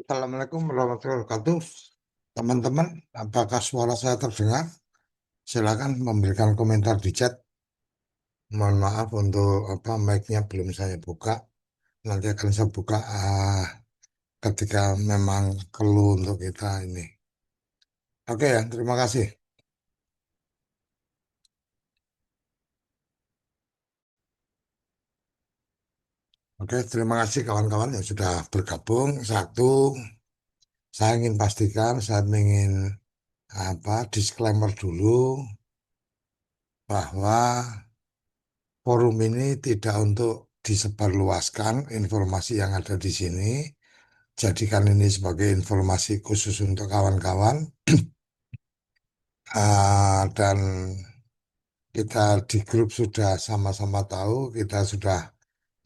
Assalamualaikum warahmatullahi wabarakatuh. Teman-teman, apakah suara saya terdengar? Silakan memberikan komentar di chat. Mohon maaf untuk mic-nya belum saya buka. Nanti akan saya buka ketika memang perlu untuk kita ini. Oke ya, terima kasih. Oke, terima kasih kawan-kawan yang sudah bergabung. Satu, saya ingin pastikan, saya ingin disclaimer dulu bahwa forum ini tidak untuk disebarluaskan informasi yang ada di sini. Jadikan ini sebagai informasi khusus untuk kawan-kawan. Dan kita di grup sudah sama-sama tahu, kita sudah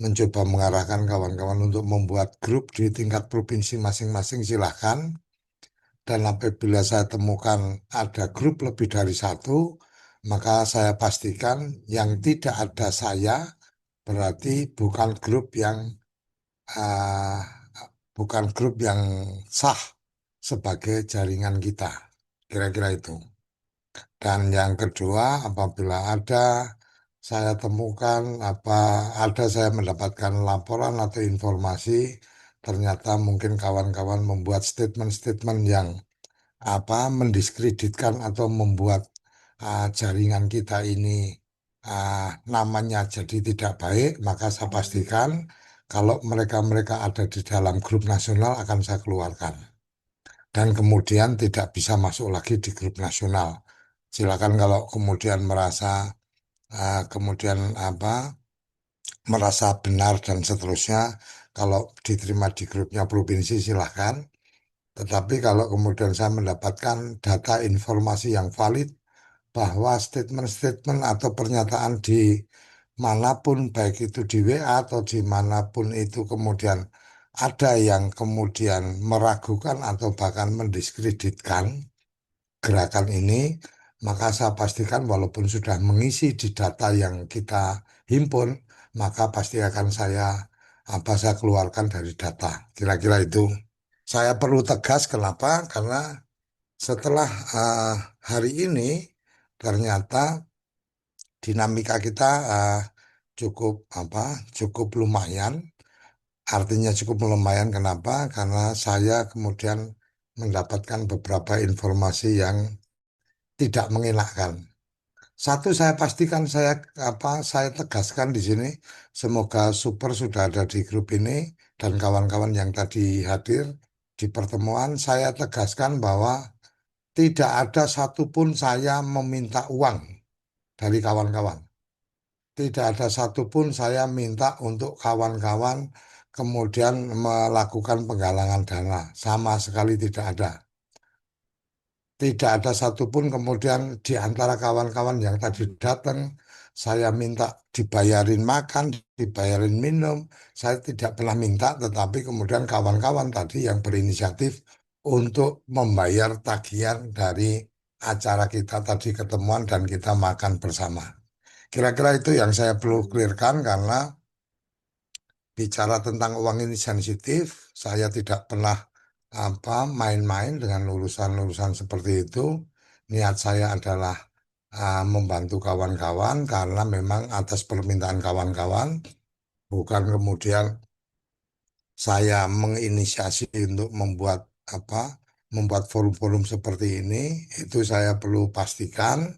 mencoba mengarahkan kawan-kawan untuk membuat grup di tingkat provinsi masing-masing, silahkan. Dan apabila saya temukan ada grup lebih dari satu, maka saya pastikan yang tidak ada saya berarti ah, bukan grup yang sah sebagai jaringan kita. Kira-kira itu. Dan yang kedua, apabila saya temukan saya mendapatkan laporan atau informasi, ternyata mungkin kawan-kawan membuat statement-statement yang mendiskreditkan atau membuat jaringan kita ini namanya jadi tidak baik, maka saya pastikan kalau mereka-mereka ada di dalam grup nasional akan saya keluarkan dan kemudian tidak bisa masuk lagi di grup nasional. Silakan kalau kemudian kemudian merasa benar dan seterusnya, kalau diterima di grupnya provinsi silahkan. Tetapi kalau kemudian saya mendapatkan data informasi yang valid bahwa statement-statement atau pernyataan di manapun, baik itu di WA atau di manapun itu kemudian ada yang kemudian meragukan atau bahkan mendiskreditkan gerakan ini, maka saya pastikan walaupun sudah mengisi di data yang kita himpun, maka pasti akan saya keluarkan dari data. Kira-kira itu. Saya perlu tegas kenapa? Karena setelah eh, hari ini ternyata dinamika kita cukup cukup lumayan. Artinya cukup lumayan kenapa? Karena saya kemudian mendapatkan beberapa informasi yang tidak mengenakan. Satu saya pastikan saya tegaskan di sini. Semoga Super sudah ada di grup ini dan kawan-kawan yang tadi hadir di pertemuan. Saya tegaskan bahwa tidak ada satupun saya meminta uang dari kawan-kawan. Tidak ada satupun saya minta untuk kawan-kawan kemudian melakukan penggalangan dana. Sama sekali tidak ada. Tidak ada satupun kemudian di antara kawan-kawan yang tadi datang, saya minta dibayarin makan, dibayarin minum. Saya tidak pernah minta, tetapi kemudian kawan-kawan tadi yang berinisiatif untuk membayar tagihan dari acara kita tadi ketemuan dan kita makan bersama. Kira-kira itu yang saya perlu clearkan karena bicara tentang uang ini sensitif. Saya tidak pernah main-main dengan urusan-urusan seperti itu. Niat saya adalah membantu kawan-kawan karena memang atas permintaan kawan-kawan, bukan kemudian saya menginisiasi untuk apa membuat forum-forum seperti ini. Itu saya perlu pastikan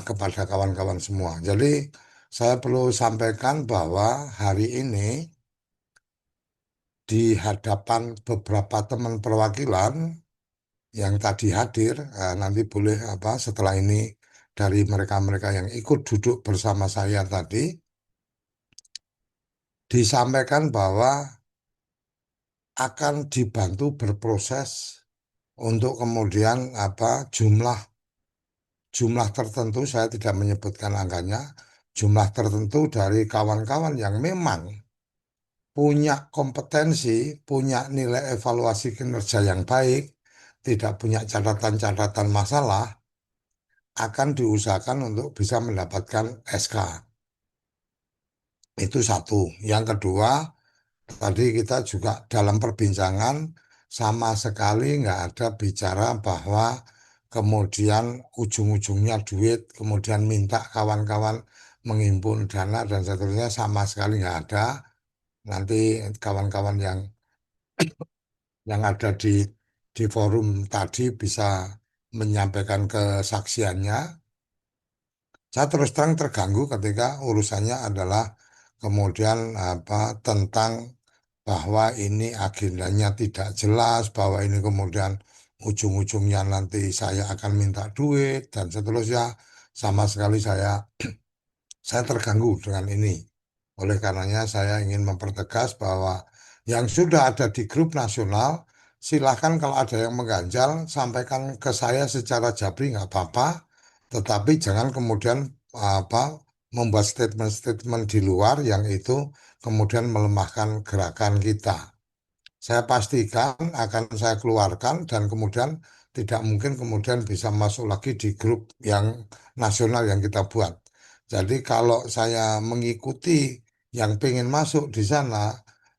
kepada kawan-kawan semua. Jadi saya perlu sampaikan bahwa hari ini di hadapan beberapa teman perwakilan yang tadi hadir, nanti boleh setelah ini dari mereka-mereka yang ikut duduk bersama saya tadi disampaikan bahwa akan dibantu berproses untuk kemudian jumlah jumlah tertentu, saya tidak menyebutkan angkanya, jumlah tertentu dari kawan-kawan yang memang punya kompetensi, punya nilai evaluasi kinerja yang baik, tidak punya catatan-catatan masalah, akan diusahakan untuk bisa mendapatkan SK. Itu satu. Yang kedua, Tadi kita juga dalam perbincangan sama sekali nggak ada bicara bahwa kemudian ujung-ujungnya duit, kemudian minta kawan-kawan menghimpun dana dan seterusnya sama sekali nggak ada. Nanti kawan-kawan yang ada di forum tadi bisa menyampaikan kesaksiannya. Saya terus terang terganggu ketika urusannya adalah kemudian apa tentang bahwa ini agendanya tidak jelas, bahwa ini kemudian ujung-ujungnya nanti saya akan minta duit dan seterusnya. Sama sekali saya terganggu dengan ini. Oleh karenanya saya ingin mempertegas bahwa yang sudah ada di grup nasional, silahkan kalau ada yang mengganjal, sampaikan ke saya secara jabri nggak apa-apa. Tetapi jangan kemudian apa membuat statement-statement di luar yang itu kemudian melemahkan gerakan kita. Saya pastikan akan saya keluarkan dan kemudian tidak mungkin kemudian bisa masuk lagi di grup yang nasional yang kita buat. Jadi kalau saya mengikuti yang pengen masuk di sana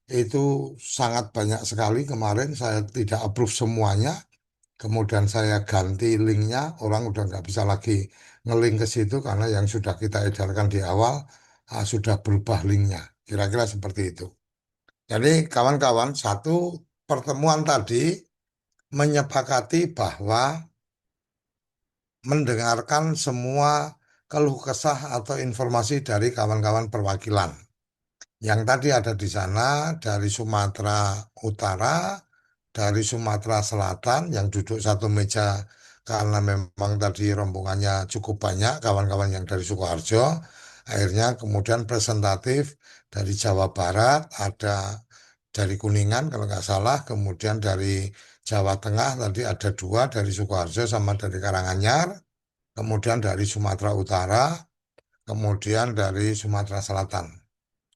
itu sangat banyak sekali kemarin saya tidak approve semuanya. Kemudian saya ganti linknya, orang udah nggak bisa lagi ngelink ke situ karena yang sudah kita edarkan di awal sudah berubah linknya. Kira-kira seperti itu. Jadi kawan-kawan, satu pertemuan tadi menyepakati bahwa mendengarkan semua keluh kesah atau informasi dari kawan-kawan perwakilan. Yang tadi ada di sana dari Sumatera Utara, dari Sumatera Selatan yang duduk satu meja karena memang tadi rombongannya cukup banyak kawan-kawan yang dari Sukoharjo. Akhirnya kemudian presentatif dari Jawa Barat ada dari Kuningan kalau nggak salah, kemudian dari Jawa Tengah tadi ada dua dari Sukoharjo sama dari Karanganyar, kemudian dari Sumatera Utara, kemudian dari Sumatera Selatan.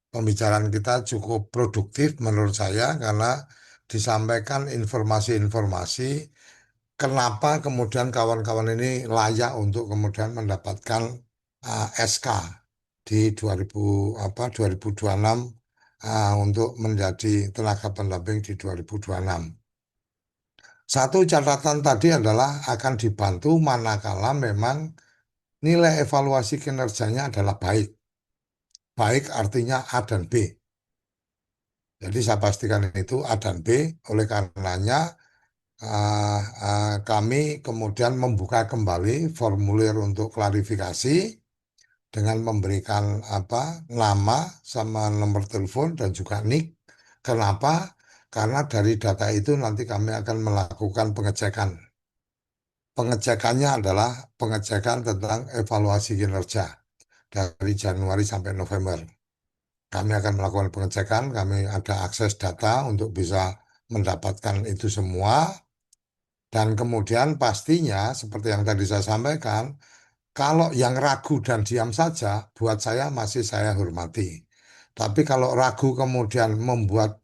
Pembicaraan kita cukup produktif menurut saya karena disampaikan informasi-informasi kenapa kemudian kawan-kawan ini layak untuk kemudian mendapatkan SK di 2000 apa 2026 untuk menjadi tenaga pendamping di 2026. Satu catatan tadi adalah akan dibantu manakala memang nilai evaluasi kinerjanya adalah baik. Baik artinya A dan B. Jadi saya pastikan itu A dan B. Oleh karenanya kami kemudian membuka kembali formulir untuk klarifikasi dengan memberikan apa nama sama nomor telepon dan juga NIK. Kenapa? Karena dari data itu nanti kami akan melakukan pengecekan. Pengecekannya adalah pengecekan tentang evaluasi kinerja dari Januari sampai November. Kami akan melakukan pengecekan, kami ada akses data untuk bisa mendapatkan itu semua. Dan kemudian pastinya, seperti yang tadi saya sampaikan, kalau yang ragu dan diam saja, buat saya masih saya hormati. Tapi kalau ragu kemudian membuat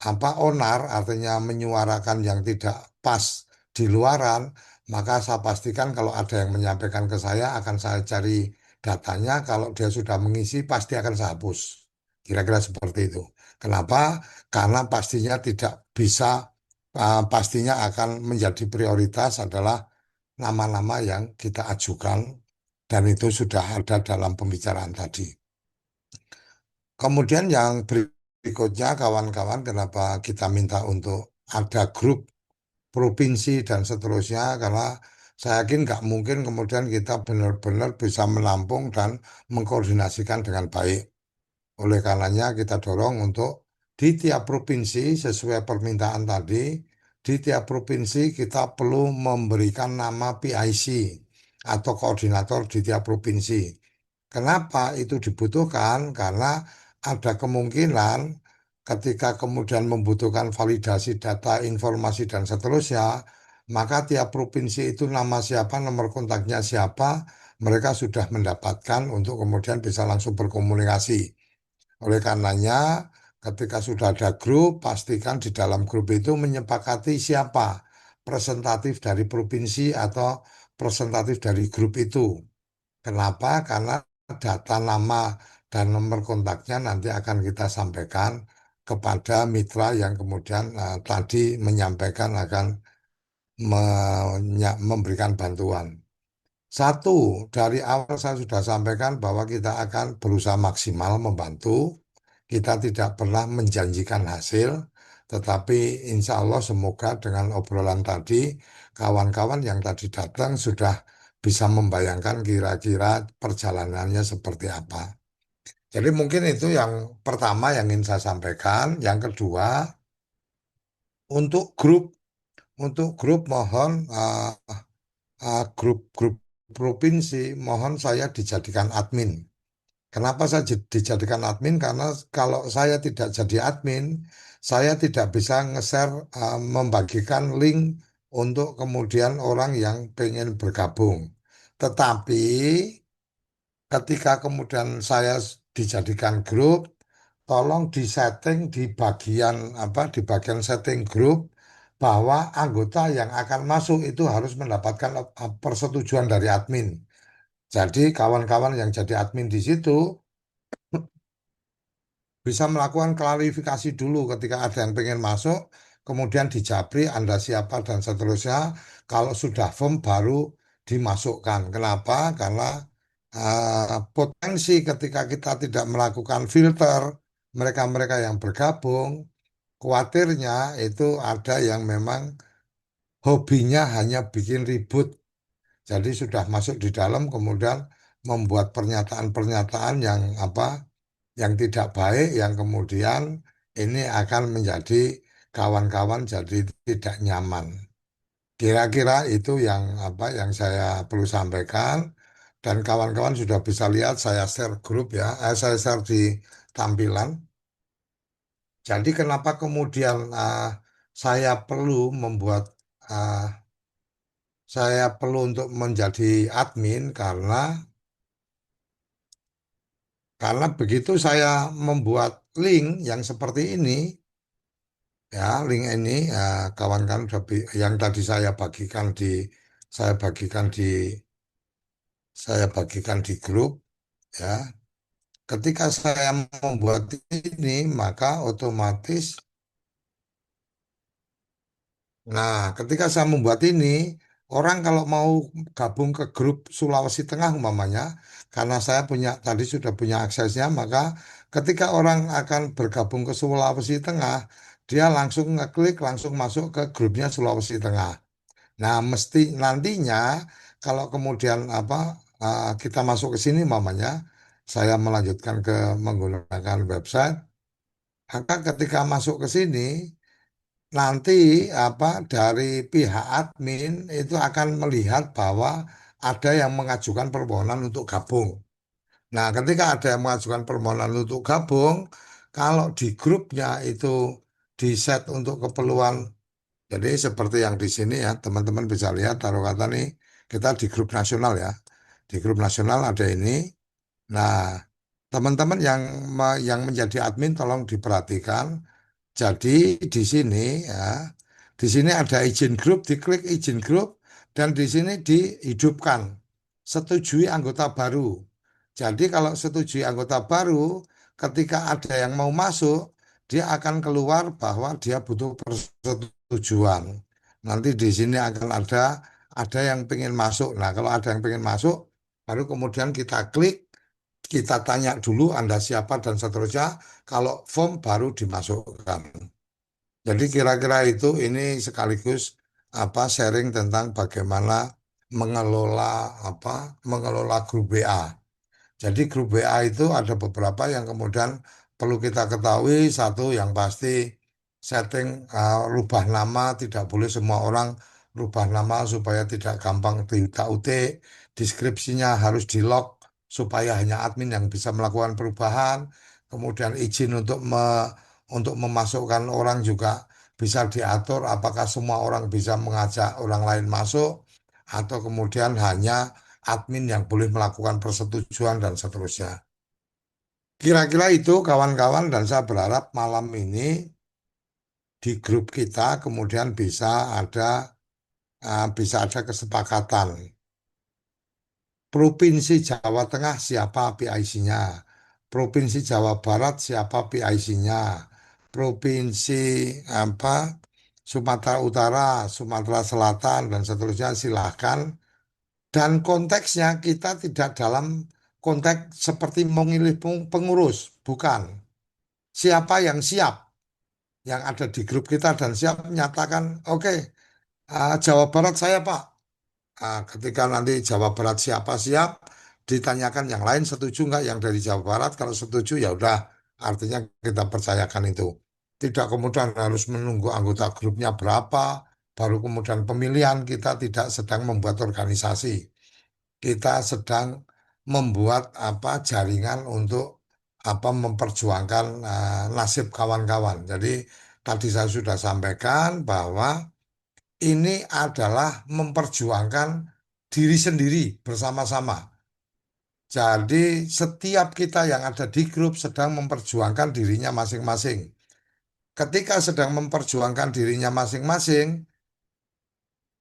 apa onar, artinya menyuarakan yang tidak pas di luaran, maka saya pastikan kalau ada yang menyampaikan ke saya, akan saya cari datanya. Kalau dia sudah mengisi, pasti akan saya hapus. Kira-kira seperti itu. Kenapa? Karena pastinya tidak bisa, pastinya akan menjadi prioritas adalah nama-nama yang kita ajukan dan itu sudah ada dalam pembicaraan tadi. Kemudian yang berikutnya kawan-kawan kenapa kita minta untuk ada grup provinsi dan seterusnya karena saya yakin nggak mungkin kemudian kita benar-benar bisa menampung dan mengkoordinasikan dengan baik. Oleh karenanya kita dorong untuk di tiap provinsi sesuai permintaan tadi, di tiap provinsi kita perlu memberikan nama PIC atau koordinator di tiap provinsi. Kenapa itu dibutuhkan? Karena ada kemungkinan ketika kemudian membutuhkan validasi data, informasi, dan seterusnya, maka tiap provinsi itu nama siapa, nomor kontaknya siapa, mereka sudah mendapatkan untuk kemudian bisa langsung berkomunikasi. Oleh karenanya, ketika sudah ada grup, pastikan di dalam grup itu menyepakati siapa presentatif dari provinsi atau presentatif dari grup itu. Kenapa? Karena data nama dan nomor kontaknya nanti akan kita sampaikan kepada mitra yang kemudian tadi menyampaikan akan memberikan bantuan. Satu, dari awal saya sudah sampaikan bahwa kita akan berusaha maksimal membantu. Kita tidak pernah menjanjikan hasil, tetapi insya Allah semoga dengan obrolan tadi, kawan-kawan yang tadi datang sudah bisa membayangkan kira-kira perjalanannya seperti apa. Jadi mungkin itu yang pertama yang ingin saya sampaikan. Yang kedua, untuk grup, mohon grup-grup provinsi mohon saya dijadikan admin. Kenapa saya dijadikan admin? Karena kalau saya tidak jadi admin, saya tidak bisa nge-share, membagikan link untuk kemudian orang yang pengen bergabung. Tetapi ketika kemudian saya dijadikan grup, tolong disetting di bagian apa di bagian setting grup bahwa anggota yang akan masuk itu harus mendapatkan persetujuan dari admin. Jadi kawan-kawan yang jadi admin di situ bisa melakukan klarifikasi dulu ketika ada yang pengen masuk, kemudian dijabri Anda siapa dan seterusnya. Kalau sudah firm baru dimasukkan. Kenapa? Karena potensi ketika kita tidak melakukan filter mereka-mereka yang bergabung, khawatirnya itu ada yang memang hobinya hanya bikin ribut. Jadi sudah masuk di dalam kemudian membuat pernyataan-pernyataan yang apa yang tidak baik yang kemudian ini akan menjadi kawan-kawan jadi tidak nyaman. Kira-kira itu yang apa yang saya perlu sampaikan dan kawan-kawan sudah bisa lihat saya share grup ya, saya share di tampilan. Jadi kenapa kemudian saya perlu membuat uh, saya perlu untuk menjadi admin karena begitu saya membuat link yang seperti ini. Ya, link ini ya, kawan-kawan yang tadi saya bagikan di di grup ya. Ketika saya membuat ini, maka otomatis nah, ketika saya membuat ini, orang kalau mau gabung ke grup Sulawesi Tengah umpamanya, karena saya tadi sudah punya aksesnya, maka ketika orang akan bergabung ke Sulawesi Tengah, dia langsung ngeklik, langsung masuk ke grupnya Sulawesi Tengah. Nah, mesti nantinya kalau kemudian apa kita masuk ke sini umpamanya, saya melanjutkan ke menggunakan website, maka ketika masuk ke sini nanti apa dari pihak admin itu akan melihat bahwa ada yang mengajukan permohonan untuk gabung. Nah, ketika ada yang mengajukan permohonan untuk gabung, kalau di grupnya itu di set untuk keperluan, jadi seperti yang di sini ya, teman-teman bisa lihat taruh kata nih, kita di grup nasional ya. Di grup nasional ada ini. Nah, teman-teman yang menjadi admin tolong diperhatikan jadi di sini ya, di sini ada izin grup, diklik izin grup dan di sini dihidupkan. Setujui anggota baru. Jadi kalau setujui anggota baru, ketika ada yang mau masuk, dia akan keluar bahwa dia butuh persetujuan. Nanti di sini akan ada yang pengen masuk. Nah, kalau ada yang pengen masuk, baru kemudian kita klik, kita tanya dulu Anda siapa dan seterusnya. Kalau form baru dimasukkan. Jadi kira-kira itu ini sekaligus apa sharing tentang bagaimana mengelola mengelola grup WA. Jadi grup WA itu ada beberapa yang kemudian perlu kita ketahui. Satu yang pasti setting rubah nama, tidak boleh semua orang rubah nama supaya tidak gampang diutak-utik. Deskripsinya harus di lock supaya hanya admin yang bisa melakukan perubahan. Kemudian izin untuk memasukkan orang juga bisa diatur apakah semua orang bisa mengajak orang lain masuk atau kemudian hanya admin yang boleh melakukan persetujuan dan seterusnya. Kira-kira itu kawan-kawan dan saya berharap malam ini di grup kita kemudian bisa ada kesepakatan. Provinsi Jawa Tengah siapa PIC-nya? Provinsi Jawa Barat siapa PIC-nya? provinsi apa Sumatera Utara, Sumatera Selatan dan seterusnya silahkan. Dan konteksnya kita tidak dalam konteks seperti memilih pengurus, bukan. Siapa yang siap, yang ada di grup kita dan siap menyatakan, oke, Jawa Barat saya Pak. Ketika nanti Jawa Barat siapa siap, ditanyakan yang lain setuju nggak yang dari Jawa Barat. Kalau setuju ya udah, artinya kita percayakan itu. Tidak kemudian harus menunggu anggota grupnya berapa, baru kemudian pemilihan. Kita tidak sedang membuat organisasi. Kita sedang membuat apa jaringan untuk apa memperjuangkan nasib kawan-kawan. Jadi tadi saya sudah sampaikan bahwa ini adalah memperjuangkan diri sendiri bersama-sama. Jadi setiap kita yang ada di grup sedang memperjuangkan dirinya masing-masing. Ketika sedang memperjuangkan dirinya masing-masing,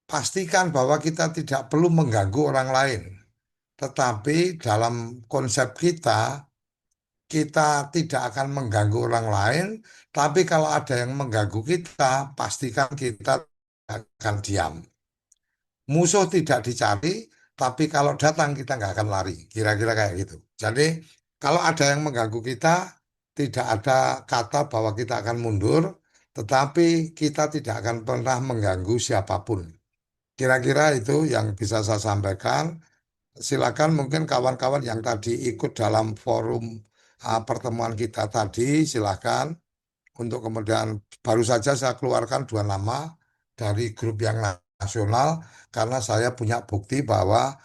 pastikan bahwa kita tidak perlu mengganggu orang lain. Tetapi dalam konsep kita, kita tidak akan mengganggu orang lain. Tapi kalau ada yang mengganggu kita, pastikan kita akan diam. Musuh tidak dicari, tapi kalau datang kita nggak akan lari. Kira-kira kayak gitu. Jadi kalau ada yang mengganggu kita, tidak ada kata bahwa kita akan mundur, tetapi kita tidak akan pernah mengganggu siapapun. Kira-kira itu yang bisa saya sampaikan. Silakan mungkin kawan-kawan yang tadi ikut dalam forum pertemuan kita tadi, silakan untuk kemudian baru saja saya keluarkan dua nama dari grup yang nasional karena saya punya bukti bahwa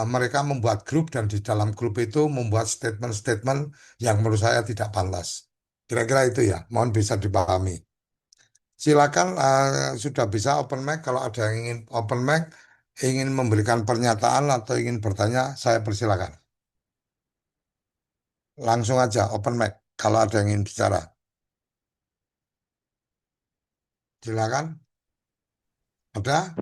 mereka membuat grup dan di dalam grup itu membuat statement-statement yang menurut saya tidak pantas. Kira-kira itu ya, mohon bisa dipahami. Silakan sudah bisa open mic kalau ada yang ingin open mic, ingin memberikan pernyataan atau ingin bertanya, saya persilakan. Langsung aja open mic kalau ada yang ingin bicara. Silakan. Ada?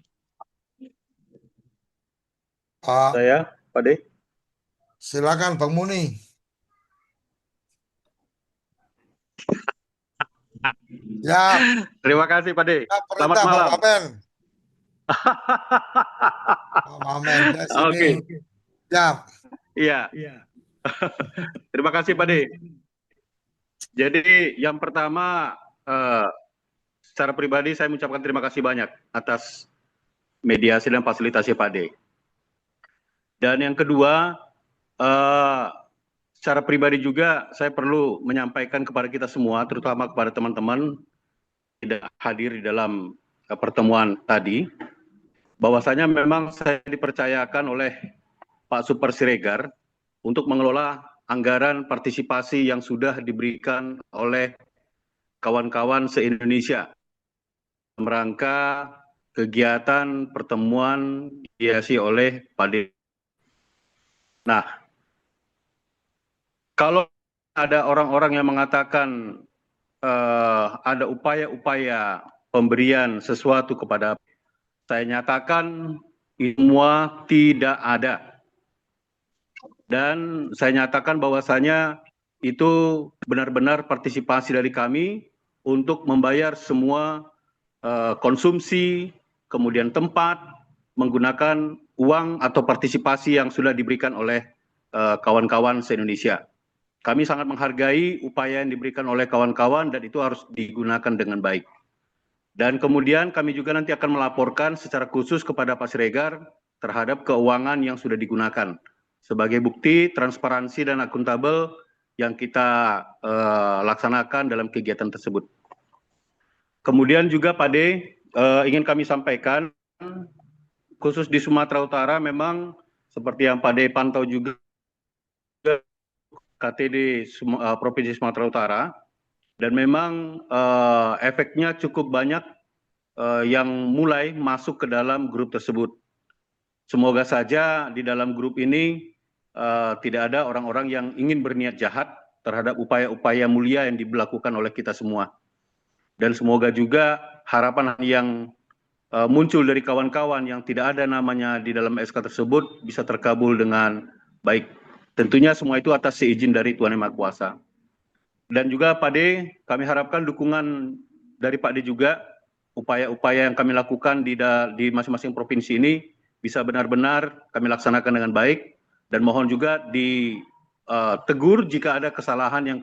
Oh, Saya, Pak De. silakan Bang Muni. Ya, Terima kasih, Pak De. ya Selamat perintah Bang malam. Mamen. Bang Mamen, di sini. Oke, Ya, iya. Terima kasih, Pak De. Jadi, yang pertama, secara pribadi saya mengucapkan terima kasih banyak atas mediasi dan fasilitasi Pak De. Dan yang kedua, eh, secara pribadi juga saya perlu menyampaikan kepada kita semua, terutama kepada teman-teman tidak hadir di dalam pertemuan tadi, bahwasanya memang saya dipercayakan oleh Pak Super Siregar untuk mengelola anggaran partisipasi yang sudah diberikan oleh kawan-kawan se-Indonesia dalam rangka kegiatan pertemuan dihiasi oleh Pak De. Nah, kalau ada orang-orang yang mengatakan ada upaya-upaya pemberian sesuatu kepada saya nyatakan semua tidak ada. Dan saya nyatakan bahwasanya itu benar-benar partisipasi dari kami untuk membayar semua konsumsi, kemudian tempat, menggunakan uang atau partisipasi yang sudah diberikan oleh kawan-kawan se-Indonesia. Kami sangat menghargai upaya yang diberikan oleh kawan-kawan dan itu harus digunakan dengan baik. Dan kemudian kami juga nanti akan melaporkan secara khusus kepada Pak Siregar terhadap keuangan yang sudah digunakan sebagai bukti transparansi dan akuntabel yang kita laksanakan dalam kegiatan tersebut. Kemudian juga Pak De, ingin kami sampaikan, khusus di Sumatera Utara memang seperti yang Pak De pantau juga KTD Provinsi Sumatera Utara, dan memang efeknya cukup banyak yang mulai masuk ke dalam grup tersebut. Semoga saja di dalam grup ini tidak ada orang-orang yang ingin berniat jahat terhadap upaya-upaya mulia yang dilakukan oleh kita semua. Dan semoga juga harapan yang muncul dari kawan-kawan yang tidak ada namanya di dalam SK tersebut bisa terkabul dengan baik. Tentunya semua itu atas seizin dari Tuhan Yang Maha Kuasa. Dan juga Pak D, kami harapkan dukungan dari Pak D juga, upaya-upaya yang kami lakukan di masing-masing provinsi ini bisa benar-benar kami laksanakan dengan baik, dan mohon juga ditegur jika ada kesalahan yang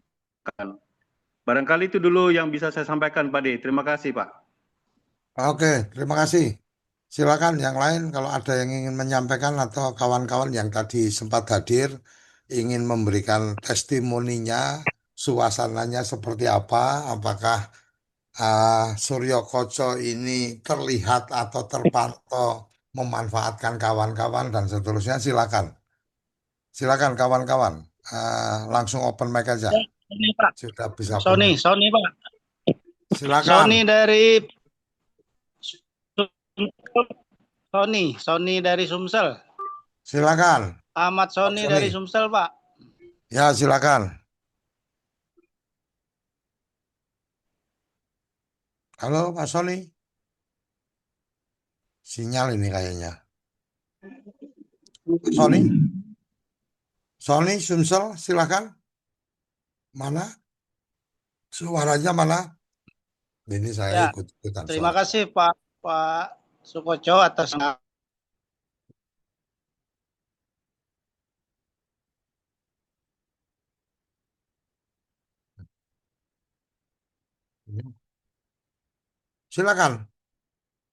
akan. Barangkali itu dulu yang bisa saya sampaikan Pak D. Terima kasih Pak. Oke, terima kasih. Silakan yang lain kalau ada yang ingin menyampaikan atau kawan-kawan yang tadi sempat hadir ingin memberikan testimoninya, suasananya seperti apa, apakah Suryo Koco ini terlihat atau terpantau memanfaatkan kawan-kawan dan seterusnya, silakan. Silakan kawan-kawan. Langsung open mic aja. Ya, ini Pak. Sudah bisa open Sony, mic. Sony Pak. Silakan. Sony dari Sony dari Sumsel. Silakan. Ahmad Pak Sony Sony. dari Sumsel, Pak. Ya, silakan. Halo, Pak Sony. Sinyal ini kayaknya. Pak Sony? Sony, Sumsel, silakan. Mana? Suaranya mana? Ini saya Ya, ikut-ikutan terima suara. kasih Pak Sukoco atas Silakan.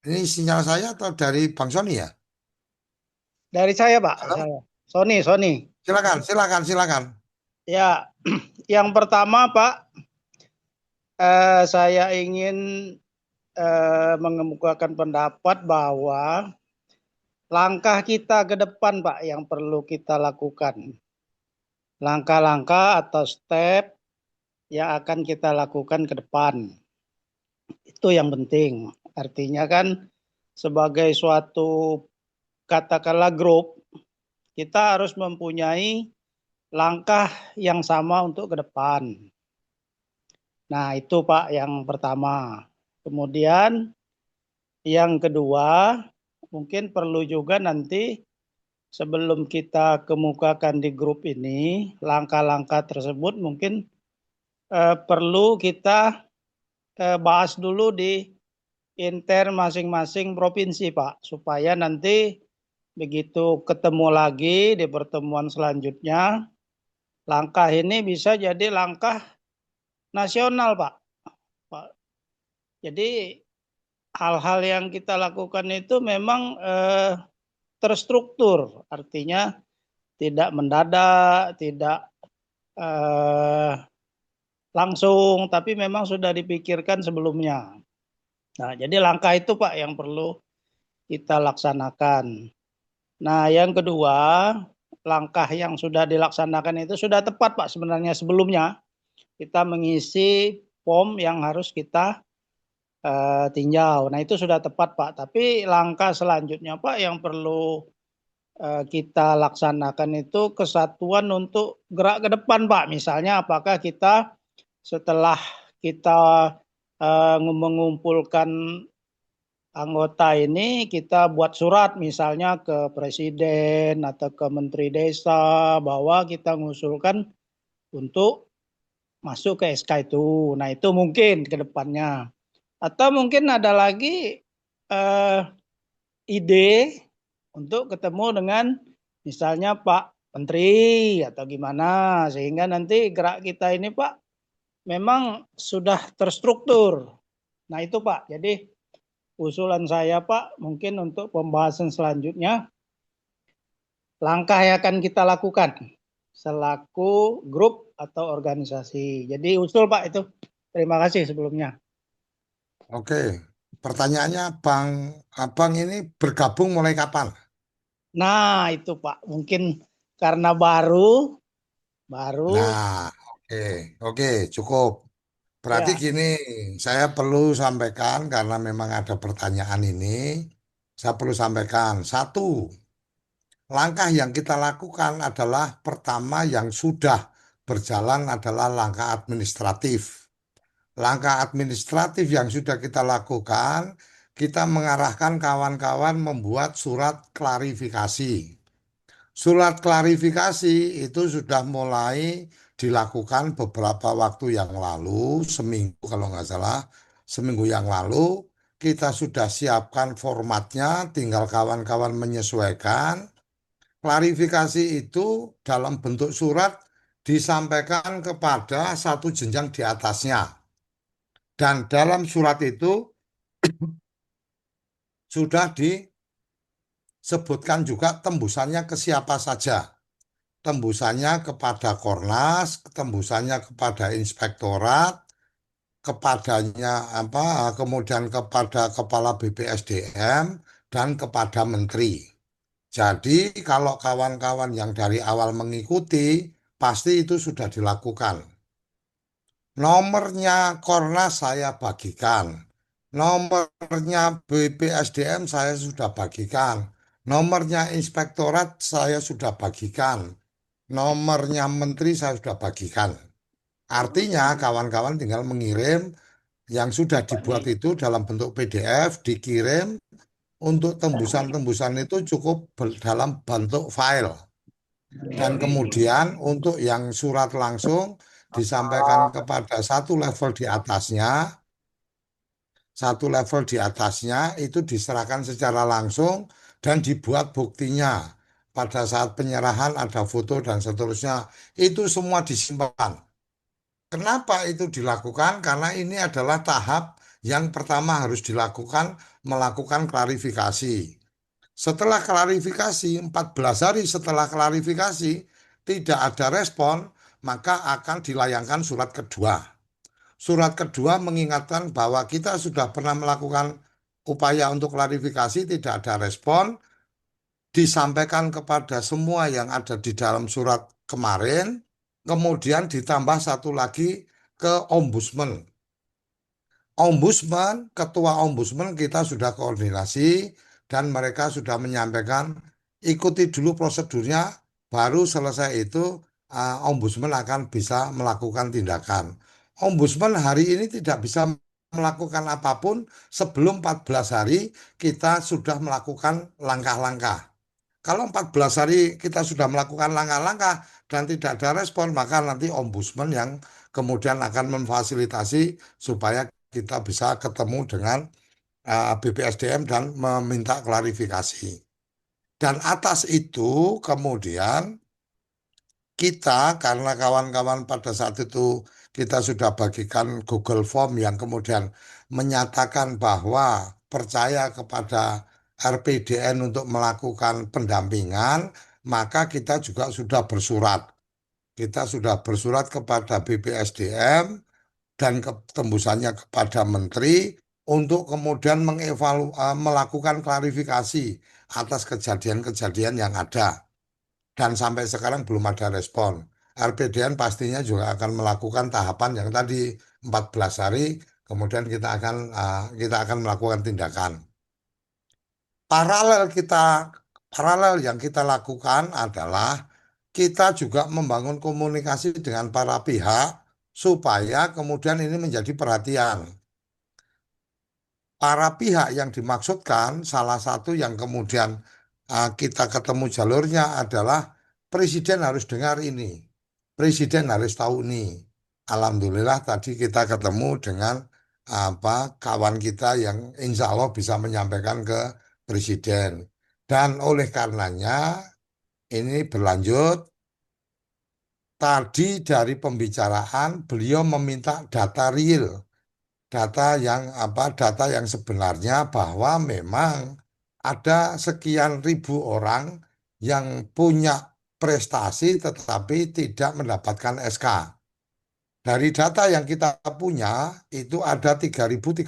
Ini sinyal saya atau dari Bang Sony ya? dari saya, Pak. Halo? Saya. Sony. Silakan, silakan, silakan. Ya, yang pertama, Pak, saya ingin mengemukakan pendapat bahwa langkah kita ke depan, Pak, yang perlu kita lakukan. Langkah-langkah atau step yang akan kita lakukan ke depan. Itu yang penting. Artinya kan sebagai suatu katakanlah grup, kita harus mempunyai langkah yang sama untuk ke depan. Nah, itu Pak yang pertama. Kemudian yang kedua, mungkin perlu juga nanti sebelum kita kemukakan di grup ini, langkah-langkah tersebut mungkin perlu kita bahas dulu di masing-masing provinsi, Pak, supaya nanti begitu ketemu lagi di pertemuan selanjutnya, langkah ini bisa jadi langkah nasional, Pak. Jadi hal-hal yang kita lakukan itu memang terstruktur, artinya tidak mendadak, tidak langsung, tapi memang sudah dipikirkan sebelumnya. Nah, jadi langkah itu Pak yang perlu kita laksanakan. Nah, yang kedua, langkah yang sudah dilaksanakan itu sudah tepat Pak sebenarnya sebelumnya. Kita mengisi form yang harus kita tinjau. Nah, itu sudah tepat Pak. Tapi langkah selanjutnya Pak yang perlu kita laksanakan itu kesatuan untuk gerak ke depan Pak. Misalnya apakah kita setelah kita mengumpulkan anggota ini kita buat surat misalnya ke presiden atau ke menteri desa bahwa kita mengusulkan untuk masuk ke SK itu. Nah, itu mungkin ke depannya. Atau mungkin ada lagi ide untuk ketemu dengan misalnya Pak Menteri atau gimana sehingga nanti gerak kita ini Pak memang sudah terstruktur. Nah, itu Pak. Jadi usulan saya Pak, mungkin untuk pembahasan selanjutnya, langkah yang akan kita lakukan selaku grup atau organisasi. Jadi usul Pak itu. Terima kasih sebelumnya. Oke. Pertanyaannya, Abang ini bergabung mulai kapan? Nah, itu Pak. Mungkin karena baru Nah, oke, oke, cukup. Berarti ya. gini, saya perlu sampaikan karena memang ada pertanyaan ini. Saya perlu sampaikan, satu, langkah yang kita lakukan adalah pertama yang sudah berjalan adalah langkah administratif. Langkah administratif yang sudah kita lakukan, kita mengarahkan kawan-kawan membuat surat klarifikasi. Surat klarifikasi itu sudah mulai dilakukan beberapa waktu yang lalu, seminggu kalau nggak salah, seminggu yang lalu kita sudah siapkan formatnya, tinggal kawan-kawan menyesuaikan. Klarifikasi itu dalam bentuk surat disampaikan kepada satu jenjang di atasnya. Dan dalam surat itu sudah disebutkan juga tembusannya ke siapa saja. Tembusannya kepada Kornas, tembusannya kepada Inspektorat, kepadanya kemudian kepada Kepala BPSDM dan kepada Menteri. Jadi kalau kawan-kawan yang dari awal mengikuti, pasti itu sudah dilakukan. Nomornya Kornas saya bagikan. Nomornya BPSDM saya sudah bagikan. Nomornya Inspektorat saya sudah bagikan. Nomornya Menteri saya sudah bagikan. Artinya kawan-kawan tinggal mengirim yang sudah dibuat itu dalam bentuk PDF, dikirim untuk tembusan-tembusan itu cukup dalam bentuk file. Dan kemudian untuk yang surat langsung disampaikan kepada satu level di atasnya itu diserahkan secara langsung dan dibuat buktinya. Pada saat penyerahan ada foto dan seterusnya, itu semua disimpan. Kenapa itu dilakukan? Karena ini adalah tahap yang pertama harus dilakukan, melakukan klarifikasi. Setelah klarifikasi, 14 hari setelah klarifikasi, tidak ada respon, maka akan dilayangkan surat kedua. Surat kedua mengingatkan bahwa kita sudah pernah melakukan upaya untuk klarifikasi, tidak ada respon, disampaikan kepada semua yang ada di dalam surat kemarin, kemudian ditambah satu lagi ke Ombudsman. Ketua Ombudsman kita sudah koordinasi dan mereka sudah menyampaikan ikuti dulu prosedurnya, baru selesai itu Ombudsman akan bisa melakukan tindakan. Ombudsman hari ini tidak bisa melakukan apapun sebelum 14 hari kita sudah melakukan langkah-langkah. Kalau 14 hari kita sudah melakukan langkah-langkah dan tidak ada respon, maka nanti Ombudsman yang kemudian akan memfasilitasi supaya kita bisa ketemu dengan BPSDM dan meminta klarifikasi. Dan atas itu kemudian kita, karena kawan-kawan pada saat itu kita sudah bagikan Google Form yang kemudian menyatakan bahwa percaya kepada RPDN untuk melakukan pendampingan, maka kita juga sudah bersurat. Kita sudah bersurat kepada BPSDM dan tembusannya kepada Menteri untuk kemudian melakukan klarifikasi atas kejadian-kejadian yang ada. Dan sampai sekarang belum ada respon. RPDN pastinya juga akan melakukan tahapan yang tadi 14 hari, kemudian kita akan melakukan tindakan. Paralel paralel yang kita lakukan adalah kita juga membangun komunikasi dengan para pihak supaya kemudian ini menjadi perhatian. Para pihak yang dimaksudkan, salah satu yang kemudian kita ketemu jalurnya adalah Presiden harus dengar ini, Presiden harus tahu ini. Alhamdulillah tadi kita ketemu dengan kawan kita yang insya Allah bisa menyampaikan ke Presiden. Dan oleh karenanya ini berlanjut. Tadi dari pembicaraan beliau meminta data real, data yang sebenarnya bahwa memang ada sekian ribu orang yang punya prestasi tetapi tidak mendapatkan SK. Dari data yang kita punya itu ada 3.036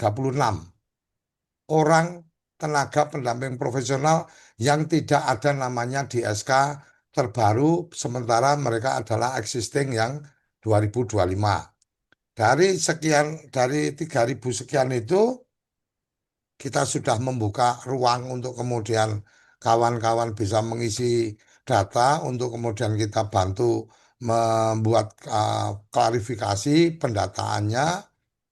orang tenaga pendamping profesional yang tidak ada namanya di SK terbaru, sementara mereka adalah existing yang 2025. Dari 3.000 sekian itu kita sudah membuka ruang untuk kemudian kawan-kawan bisa mengisi data untuk kemudian kita bantu membuat klarifikasi pendataannya.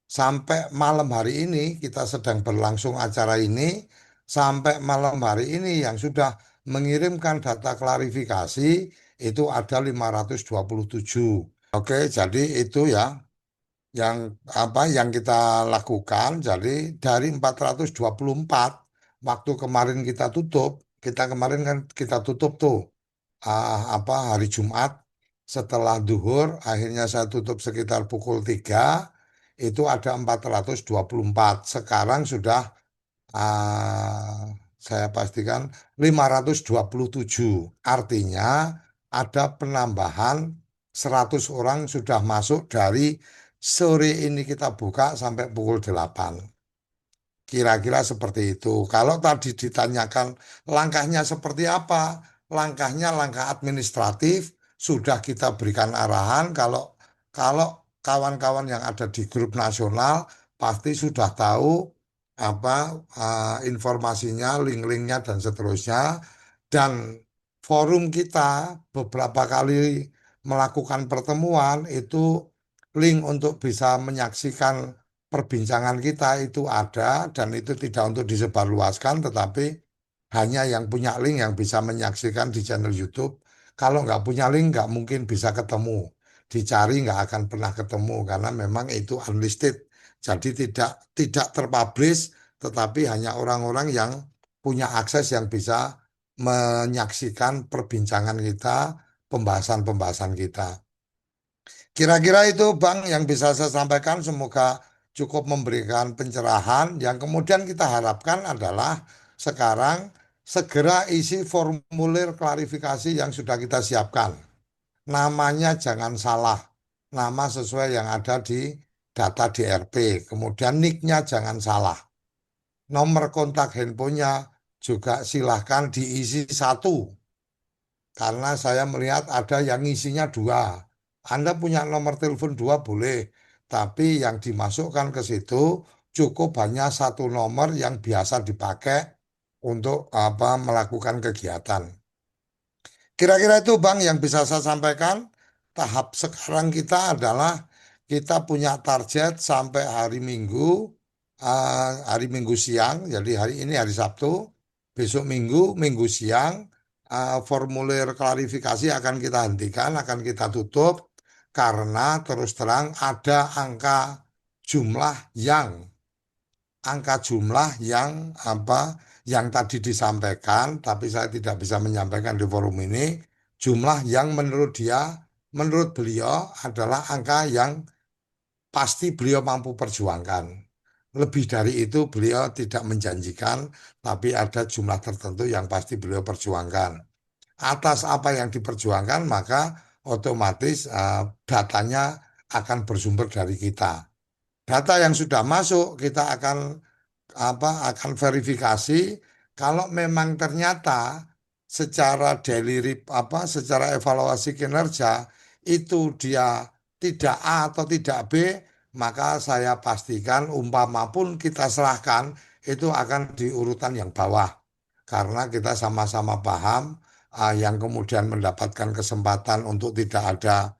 Sampai malam hari ini kita sedang berlangsung acara ini, sampai malam hari ini yang sudah mengirimkan data klarifikasi itu ada 527. Oke, jadi itu ya yang apa yang kita lakukan. Jadi dari 424 waktu kemarin kita kemarin kan kita tutup tuh apa hari Jumat setelah duhur, akhirnya saya tutup sekitar pukul 3, itu ada 424. Sekarang sudah saya pastikan 527. Artinya ada penambahan 100 orang sudah masuk dari sore ini kita buka sampai pukul 8. Kira-kira seperti itu. Kalau tadi ditanyakan langkahnya seperti apa? Langkahnya langkah administratif sudah kita berikan arahan. Kalau kawan-kawan yang ada di grup nasional pasti sudah tahu apa informasinya, link-linknya dan seterusnya. Dan forum kita beberapa kali melakukan pertemuan itu link untuk bisa menyaksikan perbincangan kita itu ada dan itu tidak untuk disebarluaskan tetapi hanya yang punya link yang bisa menyaksikan di channel YouTube. Kalau nggak punya link nggak mungkin bisa ketemu. Dicari nggak akan pernah ketemu karena memang itu unlisted. Jadi tidak terpublish tetapi hanya orang-orang yang punya akses yang bisa menyaksikan perbincangan kita, pembahasan-pembahasan kita. Kira-kira itu Bang yang bisa saya sampaikan, semoga cukup memberikan pencerahan. Yang kemudian kita harapkan adalah sekarang segera isi formulir klarifikasi yang sudah kita siapkan. Namanya jangan salah, nama sesuai yang ada di data DRP. Kemudian nicknya jangan salah. Nomor kontak handphonenya juga silahkan diisi satu. Karena saya melihat ada yang ngisinya dua. Anda punya nomor telepon dua boleh, tapi yang dimasukkan ke situ cukup hanya satu nomor yang biasa dipakai untuk apa melakukan kegiatan. Kira-kira itu Bang yang bisa saya sampaikan. Tahap sekarang kita adalah kita punya target sampai hari Minggu siang, jadi hari ini hari Sabtu, besok Minggu siang, formulir klarifikasi akan kita hentikan, akan kita tutup karena terus terang ada jumlah yang jumlah yang apa yang tadi disampaikan, tapi saya tidak bisa menyampaikan di forum ini, jumlah yang menurut beliau adalah angka yang pasti beliau mampu perjuangkan. Lebih dari itu beliau tidak menjanjikan, tapi ada jumlah tertentu yang pasti beliau perjuangkan. Atas apa yang diperjuangkan, maka otomatis datanya akan bersumber dari kita. Data yang sudah masuk kita akan verifikasi kalau memang ternyata secara secara evaluasi kinerja itu dia tidak A atau tidak B, maka saya pastikan umpama pun kita serahkan itu akan di urutan yang bawah karena kita sama-sama paham yang kemudian mendapatkan kesempatan untuk tidak ada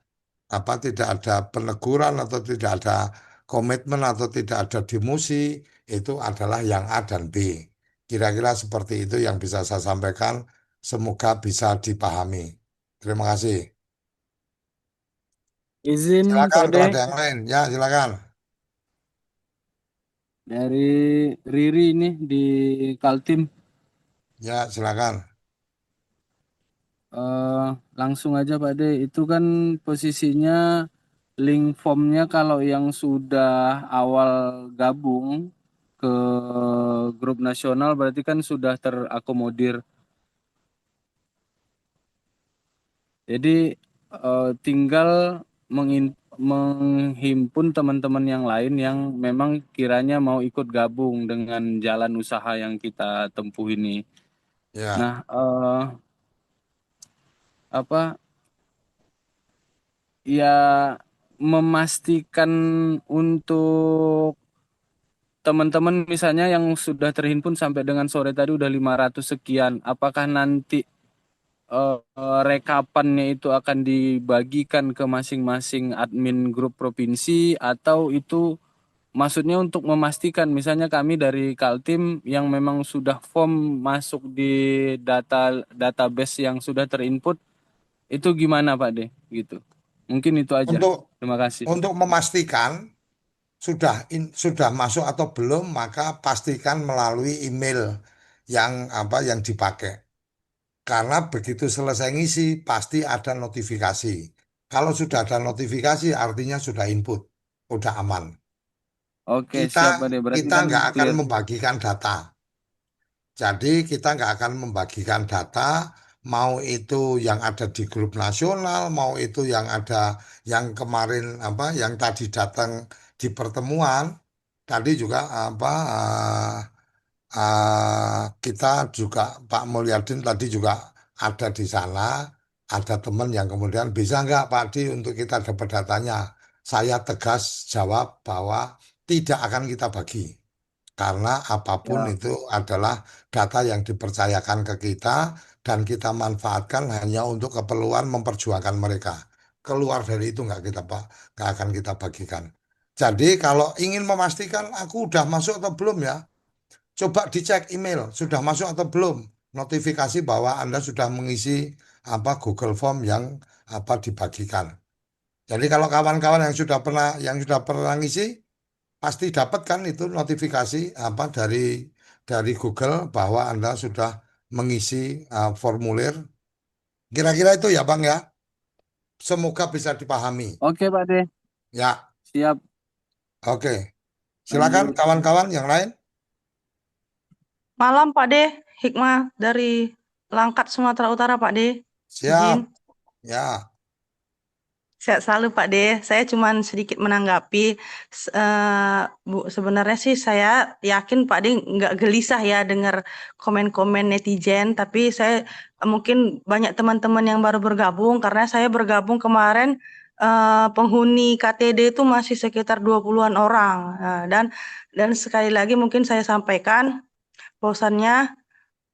peneguran atau tidak ada komitmen atau tidak ada demosi itu adalah yang A dan B. Kira-kira seperti itu yang bisa saya sampaikan. Semoga bisa dipahami. Terima kasih. Izin Silakan Pak De, kalau ada yang lain. Ya, silakan. dari Riri ini di Kaltim. Ya, silakan. Eh, Langsung aja Pak De, itu kan posisinya link formnya kalau yang sudah awal gabung ke grup nasional berarti kan sudah terakomodir. Jadi tinggal menghimpun teman-teman yang lain yang memang kiranya mau ikut gabung dengan jalan usaha yang kita tempuh ini. Ya, Nah, apa ya memastikan untuk teman-teman misalnya yang sudah terhimpun sampai dengan sore tadi udah 500 sekian, apakah nanti rekapannya itu akan dibagikan ke masing-masing admin grup provinsi atau itu maksudnya untuk memastikan misalnya kami dari Kaltim yang memang sudah form masuk di database yang sudah terinput itu gimana Pak De gitu. Mungkin itu aja. Untuk Terima kasih. memastikan sudah masuk atau belum, maka pastikan melalui email yang dipakai. Karena begitu selesai ngisi pasti ada notifikasi. Kalau sudah ada notifikasi artinya sudah input, udah aman. Oke, Kita siap Pak De. Berarti kita kan nggak akan clear. membagikan data. Jadi kita nggak akan membagikan data, mau itu yang ada di grup nasional, mau itu yang ada yang kemarin yang tadi datang di pertemuan, tadi juga kita juga Pak Mulyadin tadi juga ada di sana, ada teman yang kemudian bisa nggak Pak Di untuk kita dapat datanya. Saya tegas jawab bahwa tidak akan kita bagi. Karena apapun Ya. itu adalah data yang dipercayakan ke kita dan kita manfaatkan hanya untuk keperluan memperjuangkan mereka. Keluar dari itu nggak kita Pak, nggak akan kita bagikan. Jadi kalau ingin memastikan aku udah masuk atau belum ya, coba dicek email sudah masuk atau belum. Notifikasi bahwa Anda sudah mengisi Google Form yang dibagikan. Jadi kalau kawan-kawan yang sudah pernah ngisi pasti dapat kan itu notifikasi dari Google bahwa Anda sudah mengisi formulir. Kira-kira itu ya Bang ya. Semoga bisa dipahami. Oke Pak De. Ya, Siap. oke. Silakan Lanjut. kawan-kawan yang lain. Malam Pak De, Hikmah dari Langkat Sumatera Utara Pak De. Siap. Izin. Ya, Sehat selalu Pak De. Saya cuma sedikit menanggapi. Bu, sebenarnya sih saya yakin Pak De nggak gelisah ya dengar komen-komen netizen. Tapi saya mungkin banyak teman-teman yang baru bergabung karena saya bergabung kemarin penghuni KTD itu masih sekitar 20-an orang. Nah, dan sekali lagi mungkin saya sampaikan bahwasannya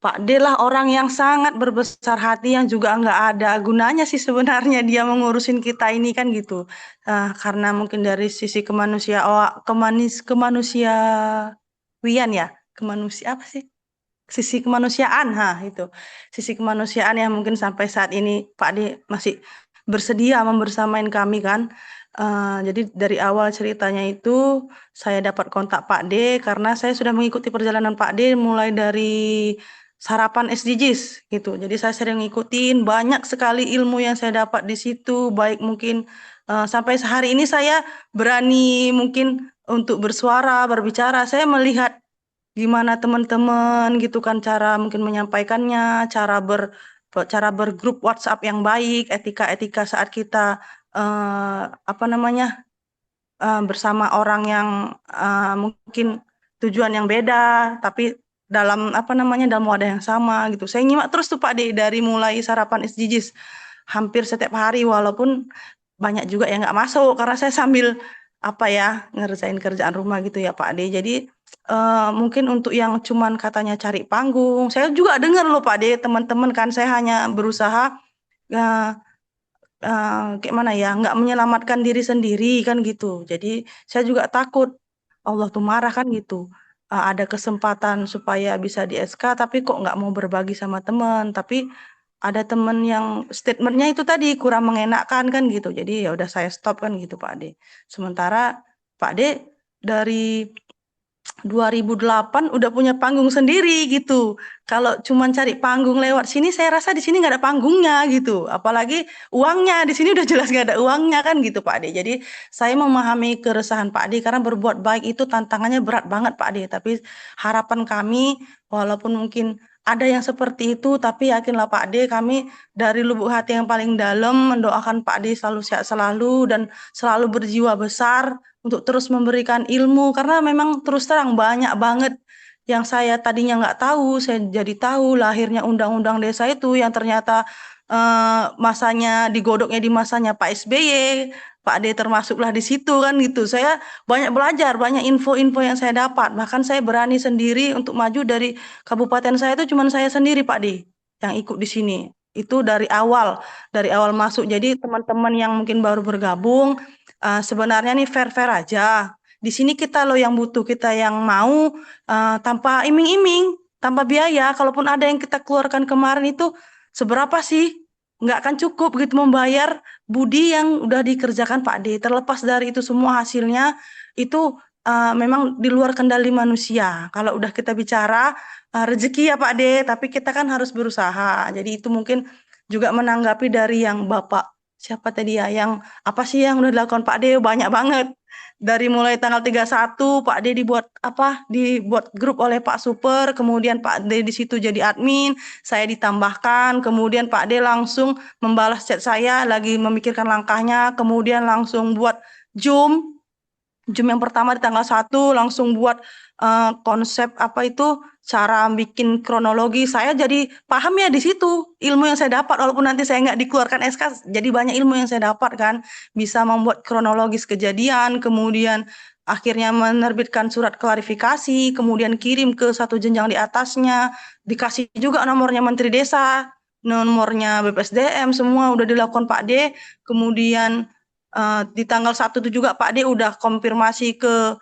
Pak D lah orang yang sangat berbesar hati yang juga nggak ada gunanya sih sebenarnya dia mengurusin kita ini kan gitu. Karena mungkin dari sisi kemanusiaan ya, apa sih? Sisi kemanusiaan, itu. Sisi kemanusiaan yang mungkin sampai saat ini Pak D masih bersedia membersamain kami kan. Jadi dari awal ceritanya itu saya dapat kontak Pak D karena saya sudah mengikuti perjalanan Pak D mulai dari sarapan SDGs gitu. Jadi saya sering ngikutin banyak sekali ilmu yang saya dapat di situ, baik mungkin sampai sehari ini saya berani mungkin untuk bersuara, berbicara. Saya melihat gimana teman-teman gitu kan cara mungkin menyampaikannya, cara bergrup WhatsApp yang baik, etika-etika saat kita bersama orang yang mungkin tujuan yang beda, tapi dalam dalam wadah yang sama gitu. Saya nyimak terus tuh Pak dari mulai sarapan SDGs hampir setiap hari walaupun banyak juga yang nggak masuk karena saya sambil ngerjain kerjaan rumah gitu ya Pak D. Jadi mungkin untuk yang cuman katanya cari panggung, saya juga dengar loh Pak D, teman-teman kan saya hanya berusaha eh, kayak mana ya, nggak menyelamatkan diri sendiri kan gitu. Jadi saya juga takut Allah tuh marah kan gitu. Ada kesempatan supaya bisa di SK, tapi kok nggak mau berbagi sama teman. Tapi ada teman yang statementnya itu tadi kurang mengenakan kan gitu. Jadi ya udah saya stop kan gitu Pak Ade. Sementara Pak Ade dari 2008 udah punya panggung sendiri gitu. Kalau cuman cari panggung lewat sini, saya rasa di sini nggak ada panggungnya gitu. Apalagi uangnya di sini udah jelas nggak ada uangnya kan gitu Pak Ade. Jadi saya memahami keresahan Pak Ade karena berbuat baik itu tantangannya berat banget Pak Ade. Tapi harapan kami walaupun mungkin ada yang seperti itu, tapi yakinlah Pak Ade kami dari lubuk hati yang paling dalam mendoakan Pak Ade selalu sehat selalu dan selalu berjiwa besar untuk terus memberikan ilmu karena memang terus terang banyak banget yang saya tadinya nggak tahu, saya jadi tahu lahirnya undang-undang desa itu yang ternyata masanya digodoknya di masanya Pak SBY, Pak D termasuklah di situ kan gitu. Saya banyak belajar, banyak info-info yang saya dapat. Bahkan saya berani sendiri untuk maju dari kabupaten saya itu cuma saya sendiri Pak D yang ikut di sini. Itu dari awal masuk. Jadi teman-teman yang mungkin baru bergabung sebenarnya nih fair-fair aja. Di sini kita loh yang butuh, kita yang mau tanpa iming-iming, tanpa biaya. Kalaupun ada yang kita keluarkan kemarin itu seberapa sih? nggak akan cukup gitu membayar budi yang udah dikerjakan Pak D. Terlepas dari itu semua hasilnya itu memang di luar kendali manusia. Kalau udah kita bicara rezeki ya Pak D, tapi kita kan harus berusaha. Jadi itu mungkin juga menanggapi dari yang Bapak siapa tadi ya, yang apa sih yang udah dilakukan Pak D, banyak banget. Dari mulai tanggal 31 Pak D dibuat grup oleh Pak Super, kemudian Pak D di situ jadi admin, saya ditambahkan, kemudian Pak D langsung membalas chat saya lagi memikirkan langkahnya, kemudian langsung buat Zoom yang pertama di tanggal 1 langsung buat konsep apa itu cara bikin kronologi. Saya jadi paham ya di situ ilmu yang saya dapat walaupun nanti saya nggak dikeluarkan SK, jadi banyak ilmu yang saya dapat kan, bisa membuat kronologis kejadian, kemudian akhirnya menerbitkan surat klarifikasi, kemudian kirim ke satu jenjang di atasnya, dikasih juga nomornya Menteri Desa, nomornya BPSDM, semua udah dilakukan Pak D. Kemudian di tanggal 1 itu juga Pak D udah konfirmasi ke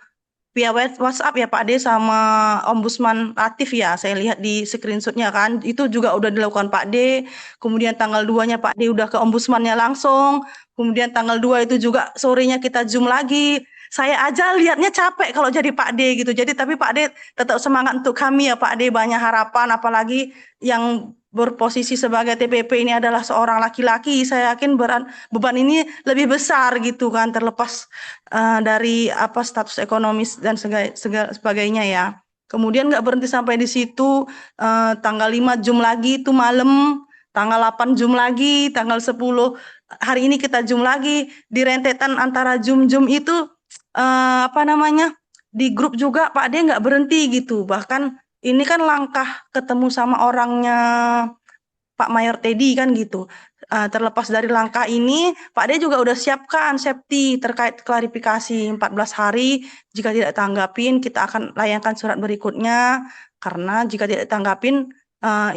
via WhatsApp ya Pak D sama Ombudsman Latif ya. Saya lihat di screenshotnya kan, itu juga udah dilakukan Pak D. Kemudian tanggal 2-nya Pak D udah ke Ombudsmannya langsung. Kemudian tanggal 2 itu juga sorenya kita Zoom lagi. Saya aja lihatnya capek kalau jadi Pak D gitu. Jadi tapi Pak D tetap semangat untuk kami ya Pak D, banyak harapan apalagi yang berposisi sebagai TPP ini adalah seorang laki-laki. Saya yakin beban ini lebih besar gitu kan, terlepas dari apa status ekonomis dan sebagainya ya. Kemudian nggak berhenti sampai di situ, tanggal 5 Zoom lagi itu malam, tanggal 8 Zoom lagi, tanggal 10 hari ini kita Zoom lagi. Di rentetan antara Zoom itu apa namanya, di grup juga Pak D nggak berhenti gitu. Bahkan ini kan langkah ketemu sama orangnya Pak Mayor Teddy kan gitu. Terlepas dari langkah ini, Pak D juga udah siapkan safety terkait klarifikasi 14 hari. Jika tidak tanggapin, kita akan layangkan surat berikutnya. Karena jika tidak tanggapin,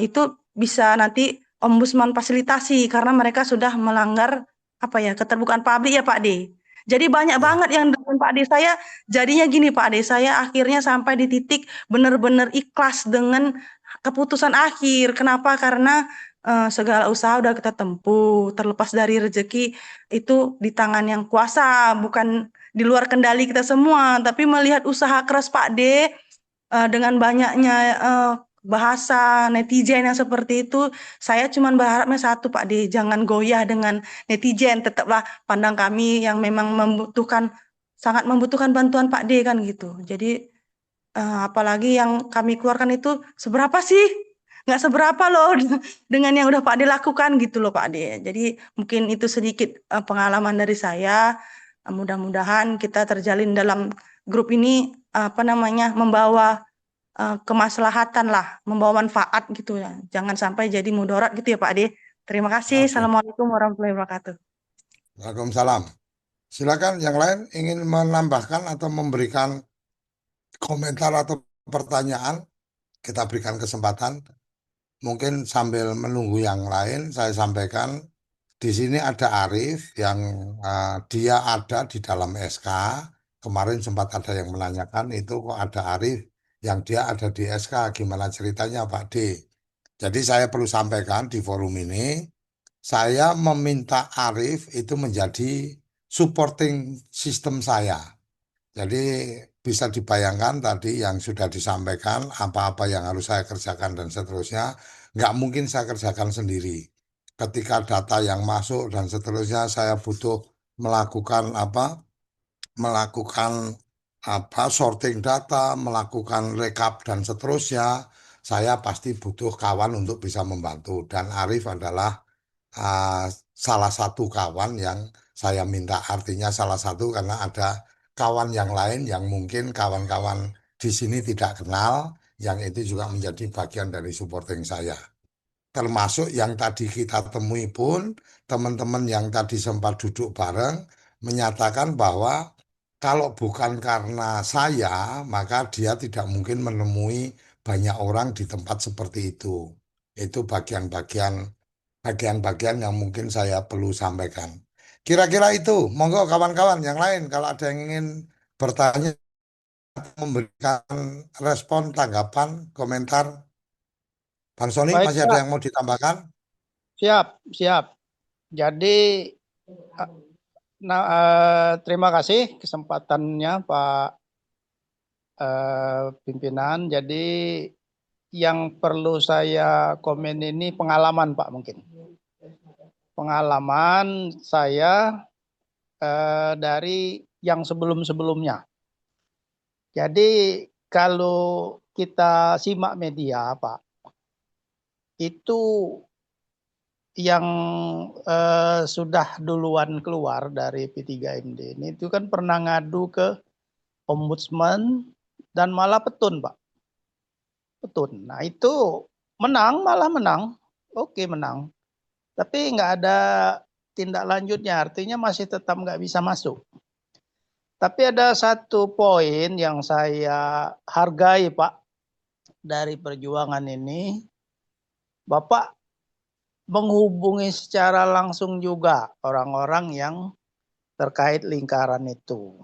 itu bisa nanti Ombudsman fasilitasi karena mereka sudah melanggar apa ya, keterbukaan publik ya Pak D. Jadi banyak Ya, banget yang dengan Pak D. Saya jadinya gini Pak D, saya akhirnya sampai di titik benar-benar ikhlas dengan keputusan akhir. Kenapa? Karena segala usaha udah kita tempuh, terlepas dari rezeki itu di tangan yang kuasa, bukan di luar kendali kita semua. Tapi melihat usaha keras Pak D dengan banyaknya bahasa netizen yang seperti itu, saya cuma berharapnya satu Pak D, jangan goyah dengan netizen, tetaplah pandang kami yang memang sangat membutuhkan bantuan Pak D kan gitu. Jadi apalagi yang kami keluarkan itu seberapa sih? Nggak seberapa loh dengan yang udah Pak D lakukan gitu loh Pak D. Jadi mungkin itu sedikit pengalaman dari saya. Mudah-mudahan kita terjalin dalam grup ini apa namanya, membawa kemaslahatan lah, membawa manfaat gitu ya. Jangan sampai jadi mudarat gitu ya Pak D. Terima kasih. oke. Assalamualaikum warahmatullahi wabarakatuh. Waalaikumsalam. Silakan yang lain ingin menambahkan atau memberikan komentar atau pertanyaan, kita berikan kesempatan. Mungkin sambil menunggu yang lain, saya sampaikan di sini ada Arif yang dia ada di dalam SK. Kemarin sempat ada yang menanyakan itu kok ada Arif yang dia ada di SK, gimana ceritanya Pak D? Jadi saya perlu sampaikan di forum ini, saya meminta Arif itu menjadi supporting system saya. Jadi bisa dibayangkan tadi yang sudah disampaikan, apa-apa yang harus saya kerjakan dan seterusnya, nggak mungkin saya kerjakan sendiri. Ketika data yang masuk dan seterusnya, saya butuh melakukan melakukan sorting data, melakukan rekap dan seterusnya, saya pasti butuh kawan untuk bisa membantu. Dan Arif adalah uh, salah satu kawan yang saya minta, artinya salah satu karena ada kawan yang lain yang mungkin kawan-kawan di sini tidak kenal, yang itu juga menjadi bagian dari supporting saya. Termasuk yang tadi kita temui pun, teman-teman yang tadi sempat duduk bareng, menyatakan bahwa kalau bukan karena saya, maka dia tidak mungkin menemui banyak orang di tempat seperti itu. Itu bagian-bagian yang mungkin saya perlu sampaikan. Kira-kira itu, monggo kawan-kawan yang lain kalau ada yang ingin bertanya, memberikan respon, tanggapan, komentar. Bang Sony, Baik masih ada Pak, yang mau ditambahkan? Siap, siap. Jadi, terima kasih kesempatannya Pak pimpinan. Jadi yang perlu saya komen ini pengalaman Pak mungkin. Pengalaman saya dari yang sebelum-sebelumnya. Jadi kalau kita simak media Pak, itu yang sudah duluan keluar dari P3MD ini itu kan pernah ngadu ke Ombudsman dan malah petun Pak. Petun. Nah itu menang, malah menang. Oke menang. Tapi nggak ada tindak lanjutnya, artinya masih tetap nggak bisa masuk. Tapi ada satu poin yang saya hargai Pak dari perjuangan ini. Bapak menghubungi secara langsung juga orang-orang yang terkait lingkaran itu.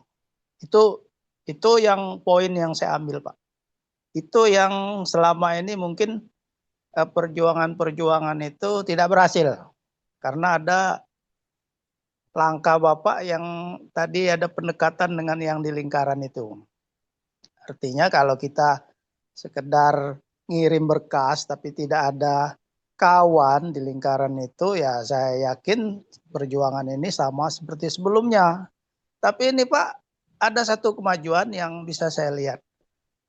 Itu yang poin yang saya ambil Pak. Itu yang selama ini mungkin perjuangan-perjuangan itu tidak berhasil. Karena ada langkah Bapak yang tadi ada pendekatan dengan yang di lingkaran itu. Artinya kalau kita sekedar ngirim berkas tapi tidak ada kawan di lingkaran itu, ya saya yakin perjuangan ini sama seperti sebelumnya. Tapi ini Pak, ada satu kemajuan yang bisa saya lihat.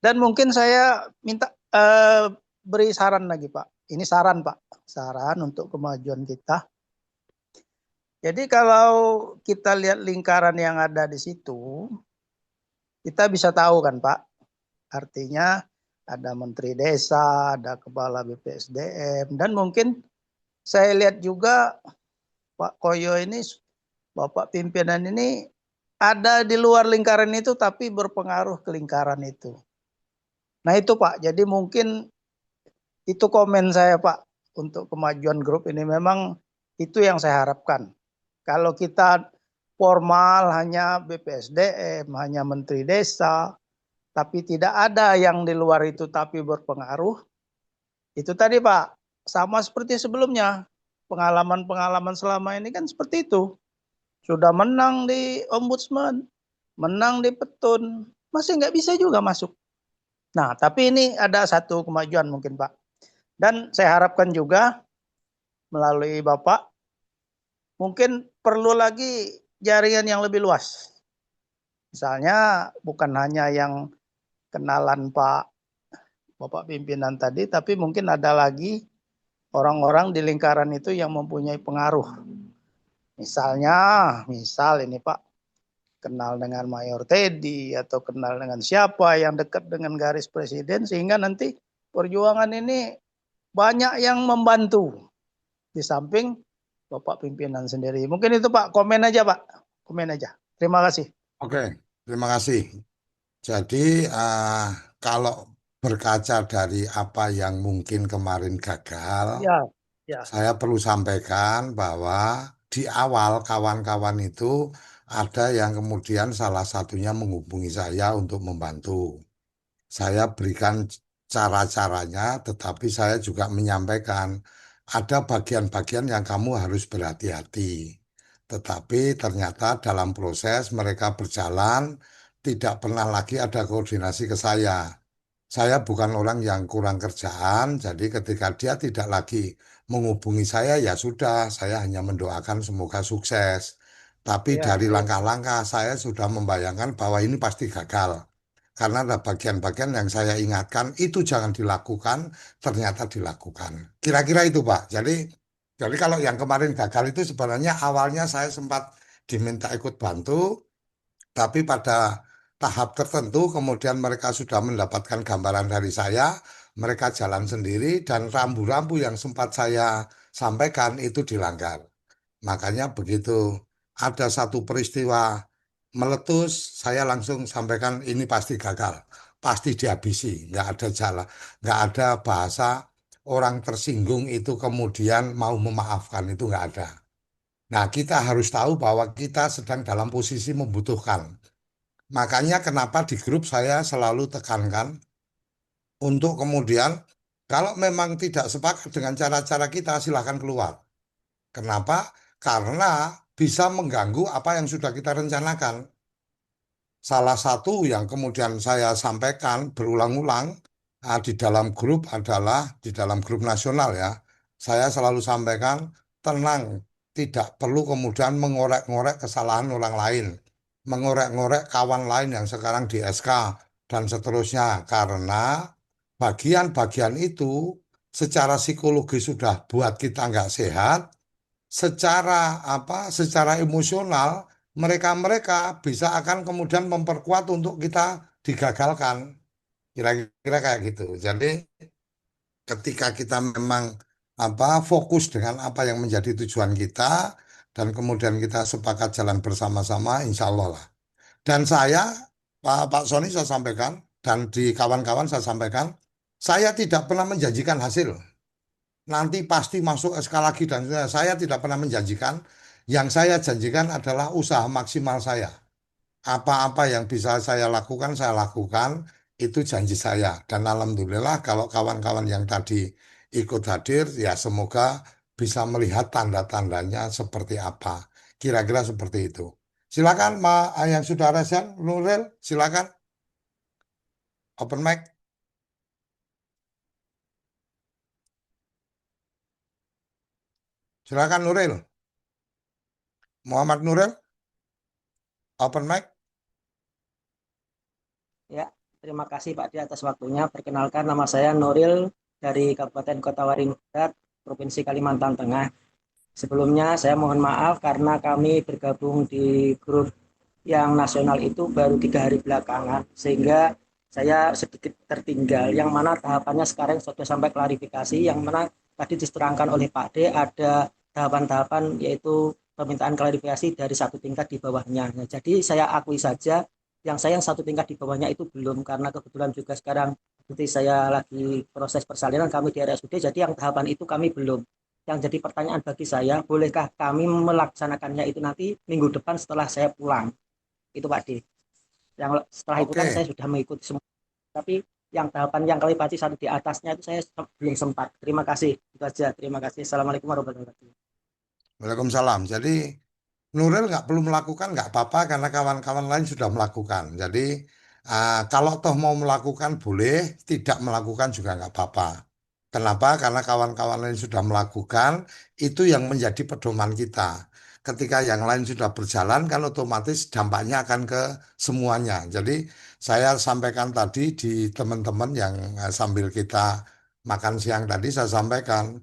Dan mungkin saya minta beri saran lagi Pak. Ini saran Pak, saran untuk kemajuan kita. Jadi kalau kita lihat lingkaran yang ada di situ, kita bisa tahu kan Pak, artinya ada Menteri Desa, ada Kepala BPSDM, dan mungkin saya lihat juga Pak Koyo ini, Bapak pimpinan ini ada di luar lingkaran itu tapi berpengaruh ke lingkaran itu. Nah itu Pak, jadi mungkin itu komen saya Pak untuk kemajuan grup ini, memang itu yang saya harapkan. Kalau kita formal hanya BPSDM, hanya Menteri Desa, tapi tidak ada yang di luar itu tapi berpengaruh, itu tadi Pak, sama seperti sebelumnya. Pengalaman-pengalaman selama ini kan seperti itu. Sudah menang di Ombudsman, menang di Petun, masih nggak bisa juga masuk. Nah, tapi ini ada satu kemajuan mungkin Pak. Dan saya harapkan juga melalui Bapak, mungkin perlu lagi jaringan yang lebih luas. Misalnya bukan hanya yang kenalan Bapak pimpinan tadi, tapi mungkin ada lagi orang-orang di lingkaran itu yang mempunyai pengaruh. Misalnya, misal ini Pak, kenal dengan Mayor Teddy atau kenal dengan siapa yang dekat dengan garis presiden, sehingga nanti perjuangan ini banyak yang membantu di samping Bapak pimpinan sendiri. Mungkin itu Pak, komen aja Pak, komen aja. Terima kasih. Oke, terima kasih. Jadi kalau berkaca dari apa yang mungkin kemarin gagal, Ya, ya, saya perlu sampaikan bahwa di awal kawan-kawan itu ada yang kemudian salah satunya menghubungi saya untuk membantu. Saya berikan cara-caranya, tetapi saya juga menyampaikan ada bagian-bagian yang kamu harus berhati-hati. Tetapi ternyata dalam proses mereka berjalan, tidak pernah lagi ada koordinasi ke saya. Saya bukan orang yang kurang kerjaan, jadi ketika dia tidak lagi menghubungi saya, ya sudah, saya hanya mendoakan semoga sukses. Tapi ya, dari ya, langkah-langkah saya sudah membayangkan bahwa ini pasti gagal. Karena ada bagian-bagian yang saya ingatkan, itu jangan dilakukan, ternyata dilakukan. Kira-kira itu, Pak. Jadi kalau yang kemarin gagal itu sebenarnya awalnya saya sempat diminta ikut bantu, tapi pada tahap tertentu kemudian mereka sudah mendapatkan gambaran dari saya, mereka jalan sendiri dan rambu-rambu yang sempat saya sampaikan itu dilanggar. Makanya begitu ada satu peristiwa meletus, saya langsung sampaikan ini pasti gagal, pasti dihabisi, nggak ada jalan, nggak ada bahasa orang tersinggung itu kemudian mau memaafkan itu nggak ada. Nah, kita harus tahu bahwa kita sedang dalam posisi membutuhkan. Makanya kenapa di grup saya selalu tekankan untuk kemudian kalau memang tidak sepakat dengan cara-cara kita silahkan keluar. Kenapa? Karena bisa mengganggu apa yang sudah kita rencanakan. Salah satu yang kemudian saya sampaikan berulang-ulang di dalam grup adalah di dalam grup nasional ya. Saya selalu sampaikan tenang, tidak perlu kemudian mengorek-ngorek kesalahan orang lain, mengorek-ngorek kawan lain yang sekarang di SK dan seterusnya karena bagian-bagian itu secara psikologi sudah buat kita nggak sehat, secara emosional mereka-mereka bisa akan kemudian memperkuat untuk kita digagalkan. Kira-kira kayak gitu. Jadi ketika kita memang fokus dengan apa yang menjadi tujuan kita dan kemudian kita sepakat jalan bersama-sama, insya Allah lah. Dan saya, Pak Sony saya sampaikan dan di kawan-kawan saya sampaikan, saya tidak pernah menjanjikan hasil. Nanti pasti masuk SK lagi dan saya tidak pernah menjanjikan. Yang saya janjikan adalah usaha maksimal saya. Apa-apa yang bisa saya lakukan, saya lakukan. Itu janji saya. Dan alhamdulillah kalau kawan-kawan yang tadi ikut hadir, ya semoga bisa melihat tanda-tandanya seperti apa. Kira-kira seperti itu. Silakan, yang sudah resen, Nuril, silakan. Open mic. Silakan Nuril. Muhammad Nuril, open mic. Ya, terima kasih Pak Di atas waktunya. Perkenalkan nama saya Nuril dari Kabupaten Kota Waringin Barat, Provinsi Kalimantan Tengah. Sebelumnya saya mohon maaf karena kami bergabung di grup yang nasional itu baru 3 hari belakangan, sehingga saya sedikit tertinggal. Yang mana tahapannya sekarang sudah sampai klarifikasi, yang mana tadi diterangkan oleh Pak D ada tahapan-tahapan yaitu permintaan klarifikasi dari satu tingkat di bawahnya. Nah, jadi saya akui saja yang saya yang satu tingkat di bawahnya itu belum, karena kebetulan juga sekarang seperti saya lagi proses persalinan kami di RSUD, jadi yang tahapan itu kami belum. Yang jadi pertanyaan bagi saya, bolehkah kami melaksanakannya itu nanti minggu depan setelah saya pulang? Itu Pak D. Yang setelah itu kan saya Oke. sudah mengikuti semua, tapi yang tahapan yang klarifikasi satu di atasnya itu saya belum sempat. Terima kasih. Itu aja. Terima kasih. Assalamualaikum warahmatullahi wabarakatuh. Waalaikumsalam. Jadi Nuril nggak perlu melakukan nggak apa-apa karena kawan-kawan lain sudah melakukan. Jadi kalau toh mau melakukan boleh, tidak melakukan juga nggak apa-apa. Kenapa? Karena kawan-kawan lain sudah melakukan, itu yang menjadi pedoman kita. Ketika yang lain sudah berjalan, kan otomatis dampaknya akan ke semuanya. Jadi saya sampaikan tadi di teman-teman yang sambil kita makan siang tadi, saya sampaikan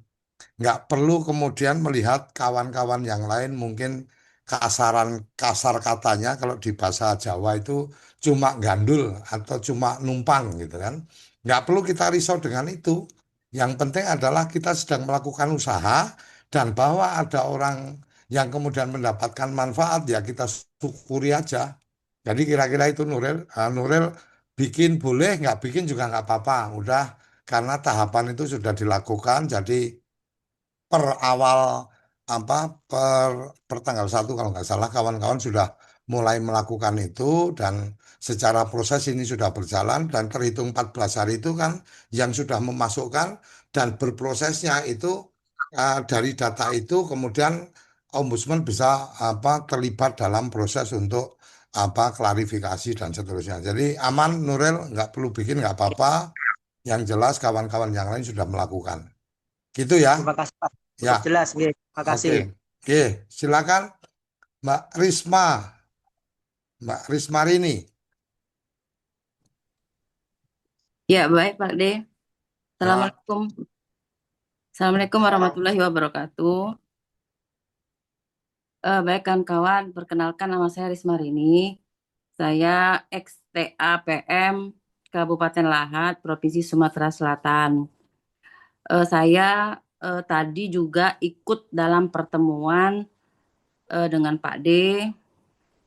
nggak perlu kemudian melihat kawan-kawan yang lain mungkin kasar katanya kalau di bahasa Jawa itu cuma gandul atau cuma numpang gitu kan. Nggak perlu kita risau dengan itu. Yang penting adalah kita sedang melakukan usaha dan bahwa ada orang yang kemudian mendapatkan manfaat ya kita syukuri aja. Jadi kira-kira itu Nuril. Nuril bikin boleh, nggak bikin juga nggak apa-apa. Udah karena tahapan itu sudah dilakukan. Jadi per awal apa per per tanggal 1 kalau nggak salah kawan-kawan sudah mulai melakukan itu dan secara proses ini sudah berjalan dan terhitung 14 hari itu kan yang sudah memasukkan dan berprosesnya itu dari data itu kemudian Ombudsman bisa terlibat dalam proses untuk klarifikasi dan seterusnya. Jadi aman Nuril nggak perlu bikin nggak apa-apa. Yang jelas kawan-kawan yang lain sudah melakukan. Gitu ya. Terima kasih Pak. Ya. Cukup jelas. Terima Oke, kasih. oke, silakan Mbak Risma, Mbak Rismarini. Ya, baik Pak D. Ya, Assalamualaikum. Assalamualaikum warahmatullahi wabarakatuh. Baik kawan-kawan, perkenalkan nama saya Rismarini. Saya ex-TA PM Kabupaten Lahat, Provinsi Sumatera Selatan. Saya tadi juga ikut dalam pertemuan dengan Pak D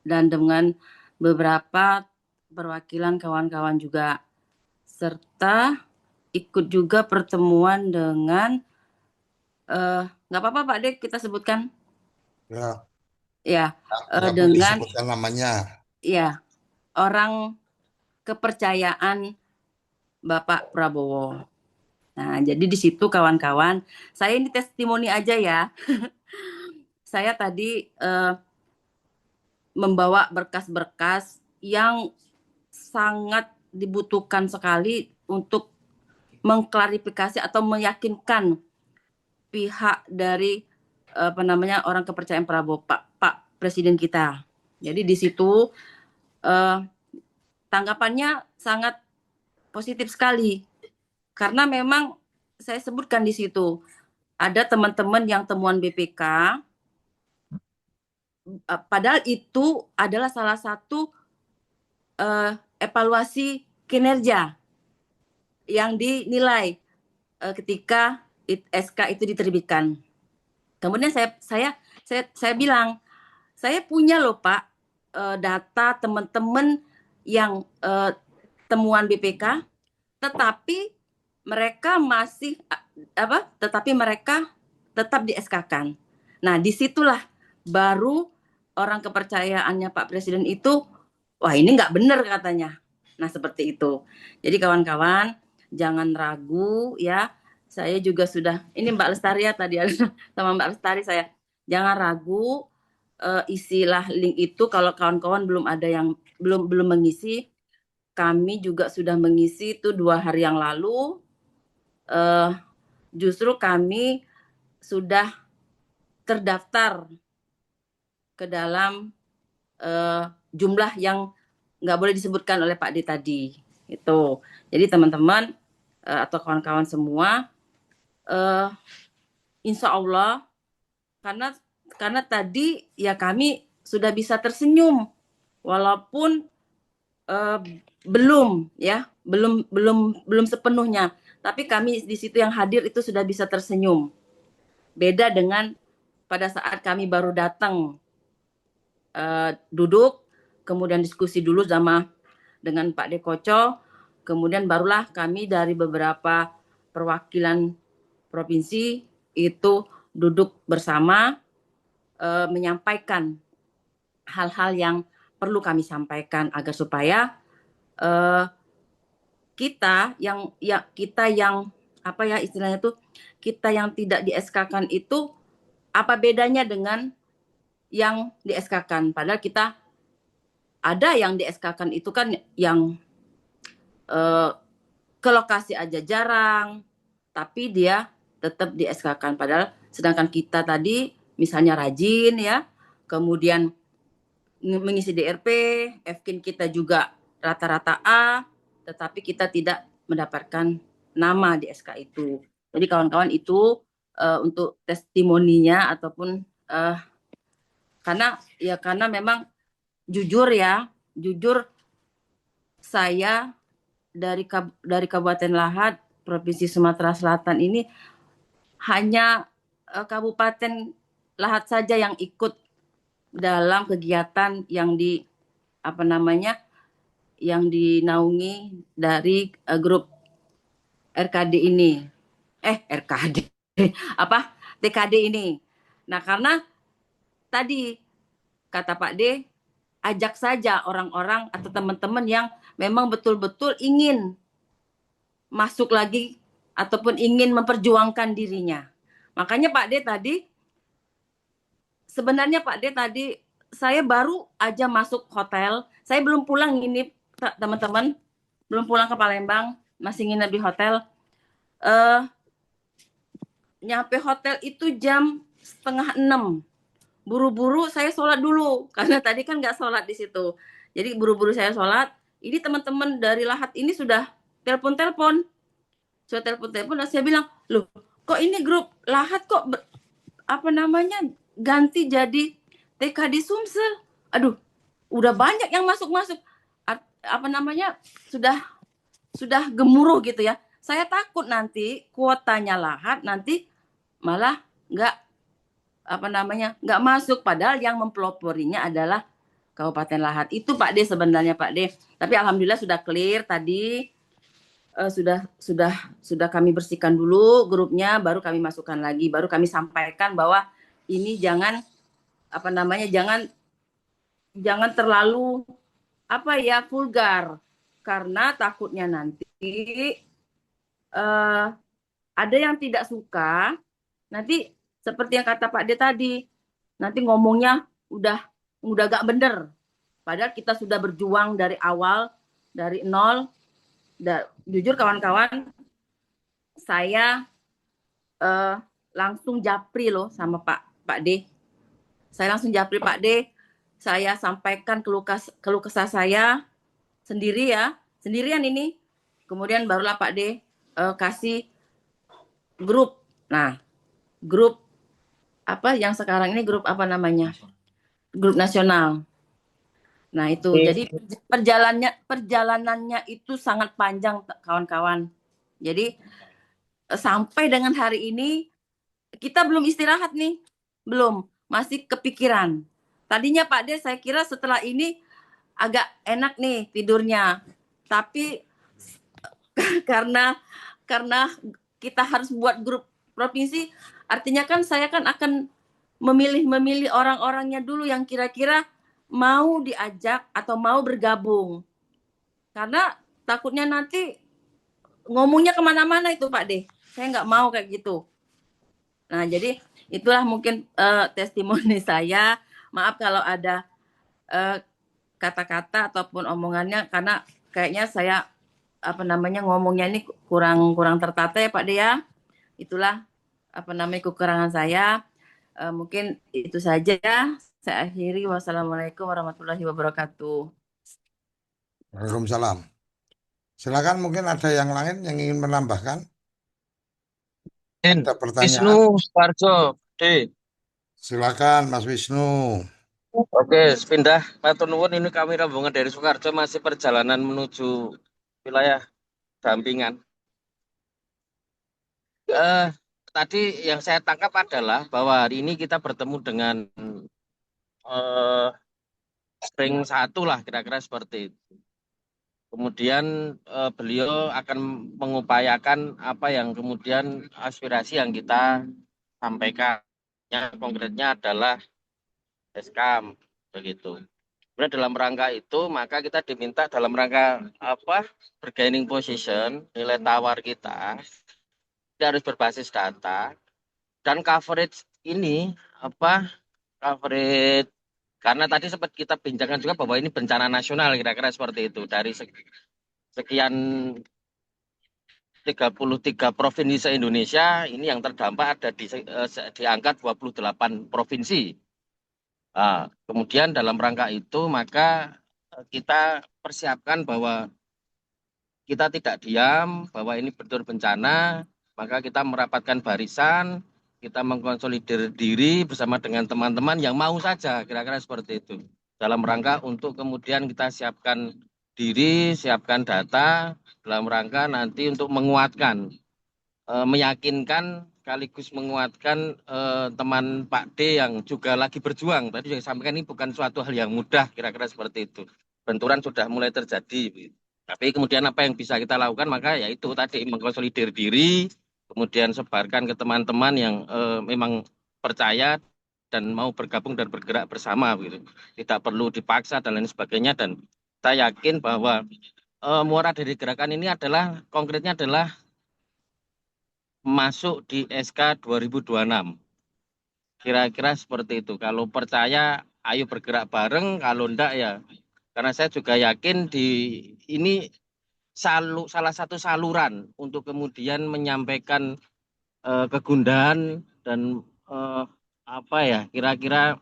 dan dengan beberapa perwakilan kawan-kawan juga, serta ikut juga pertemuan dengan nggak apa-apa Pak D kita sebutkan ya, ya nggak perlu dengan disebutkan namanya. ya orang kepercayaan Bapak Prabowo. Nah, jadi di situ kawan-kawan, saya ini testimoni aja ya. saya tadi membawa berkas-berkas yang sangat dibutuhkan sekali untuk mengklarifikasi atau meyakinkan pihak dari orang kepercayaan Prabowo, Pak Presiden kita. Jadi di situ tanggapannya sangat positif sekali karena memang saya sebutkan di situ ada teman-teman yang temuan BPK, padahal itu adalah salah satu evaluasi kinerja yang dinilai ketika SK itu diterbitkan. Kemudian saya bilang, saya punya loh Pak data teman-teman yang temuan BPK, tetapi mereka tetap di SK-kan. Nah, disitulah baru orang kepercayaannya Pak Presiden itu, wah ini nggak benar katanya. Nah, seperti itu. Jadi kawan-kawan, jangan ragu ya. Saya juga sudah, ini Mbak Lestari ya tadi sama Mbak Lestari saya, jangan ragu isilah link itu kalau kawan-kawan belum ada yang belum mengisi. Kami juga sudah mengisi itu 2 hari yang lalu. Justru kami sudah terdaftar ke dalam jumlah yang nggak boleh disebutkan oleh Pak D tadi. Itu. Jadi teman-teman atau kawan-kawan semua, insya Allah karena tadi ya kami sudah bisa tersenyum walaupun belum sepenuhnya, tapi kami di situ yang hadir itu sudah bisa tersenyum. Beda dengan pada saat kami baru datang duduk, kemudian diskusi dulu dengan Pak Dekoco, kemudian barulah kami dari beberapa perwakilan provinsi itu duduk bersama menyampaikan hal-hal yang perlu kami sampaikan agar supaya kita yang tidak di SK-kan itu apa bedanya dengan yang di SK-kan, padahal kita ada yang di SK-kan itu kan yang ke lokasi aja jarang, tapi dia tetap di SK-kan, padahal sedangkan kita tadi misalnya rajin ya, kemudian mengisi DRP, FKIN kita juga rata-rata A, tetapi kita tidak mendapatkan nama di SK itu. Jadi kawan-kawan itu untuk testimoninya ataupun karena memang jujur saya dari Kabupaten Lahat, Provinsi Sumatera Selatan ini hanya Kabupaten Lahat saja yang ikut dalam kegiatan yang yang dinaungi dari grup RKD ini. TKD ini. Nah, karena tadi kata Pak D, ajak saja orang-orang atau teman-teman yang memang betul-betul ingin masuk lagi ataupun ingin memperjuangkan dirinya. Makanya Pak D tadi, sebenarnya Pak D tadi saya baru aja masuk hotel, saya belum pulang ini teman-teman, belum pulang ke Palembang, masih nginep di hotel. Nyampe hotel itu jam 5:30. Buru-buru saya sholat dulu karena tadi kan nggak sholat di situ. Jadi buru-buru saya sholat. Ini teman-teman dari Lahat ini sudah telepon-telepon. Dan saya bilang, loh kok ini grup Lahat kok ganti jadi TKD Sumsel. Aduh, udah banyak yang masuk-masuk. Sudah gemuruh gitu ya. Saya takut nanti kuotanya Lahat nanti malah nggak masuk, padahal yang mempeloporinya adalah Kabupaten Lahat. Itu Pak D sebenarnya Pak D. Tapi alhamdulillah sudah clear tadi, sudah kami bersihkan dulu grupnya, baru kami masukkan lagi, baru kami sampaikan bahwa ini jangan jangan terlalu vulgar, karena takutnya nanti ada yang tidak suka, nanti seperti yang kata Pak D tadi, nanti ngomongnya udah gak bener. Padahal kita sudah berjuang dari awal, dari nol. Jujur kawan-kawan, saya langsung japri loh sama Pak D. Saya langsung japri Pak D. Saya sampaikan keluh kesah saya sendirian ini. Kemudian barulah Pak D kasih grup. Nah, grup apa yang sekarang ini grup apa namanya? Grup nasional. Nah, itu jadi perjalanannya itu sangat panjang kawan-kawan. Jadi sampai dengan hari ini kita belum istirahat nih. Belum, masih kepikiran. Tadinya Pak D saya kira setelah ini agak enak nih tidurnya. Tapi karena kita harus buat grup provinsi, artinya kan saya kan akan memilih orang-orangnya dulu yang kira-kira mau diajak atau mau bergabung. Karena takutnya nanti ngomongnya kemana-mana itu Pak D. Saya nggak mau kayak gitu. Nah, jadi itulah mungkin testimoni saya. Maaf kalau ada kata-kata ataupun omongannya, karena kayaknya saya ngomongnya ini kurang tertata ya Pak D ya. Itulah kekurangan saya. Mungkin itu saja. Saya akhiri. Wassalamualaikum warahmatullahi wabarakatuh. Waalaikumsalam. Silakan, mungkin ada yang lain yang ingin menambahkan. Ada pertanyaan? Wisnu Suparjo, D. Silakan Mas Wisnu. Oke, sepindah matur nuwun, ini kami rombongan dari Sukarjo masih perjalanan menuju wilayah dampingan. Tadi yang saya tangkap adalah bahwa hari ini kita bertemu dengan ring 1 lah, kira-kira seperti itu. Kemudian beliau akan mengupayakan apa yang kemudian aspirasi yang kita sampaikan. Yang konkretnya adalah Eskam, begitu. Kemudian dalam rangka itu maka kita diminta dalam rangka bargaining position, nilai tawar kita harus berbasis data, dan coverage ini coverage, karena tadi sempat kita bincangkan juga bahwa ini bencana nasional, kira-kira seperti itu. Dari sekian 33 provinsi se-Indonesia, ini yang terdampak ada di angka 28 provinsi. Kemudian dalam rangka itu maka kita persiapkan bahwa kita tidak diam, bahwa ini betul bencana, maka kita merapatkan barisan, kita mengkonsolidir diri bersama dengan teman-teman yang mau saja, kira-kira seperti itu. Dalam rangka untuk kemudian kita siapkan diri, siapkan data, dalam rangka nanti untuk menguatkan, meyakinkan, sekaligus menguatkan teman Pak D yang juga lagi berjuang. Tadi saya sampaikan ini bukan suatu hal yang mudah, kira-kira seperti itu. Benturan sudah mulai terjadi. Tapi kemudian apa yang bisa kita lakukan, maka yaitu tadi mengkonsolidir diri, kemudian sebarkan ke teman-teman yang memang percaya dan mau bergabung dan bergerak bersama, gitu. Tidak perlu dipaksa dan lain sebagainya. Dan saya yakin bahwa muara dari gerakan ini adalah konkretnya adalah masuk di SK 2026. Kira-kira seperti itu. Kalau percaya, ayo bergerak bareng. Kalau enggak ya, karena saya juga yakin ini salah satu saluran untuk kemudian menyampaikan kegundahan dan kira-kira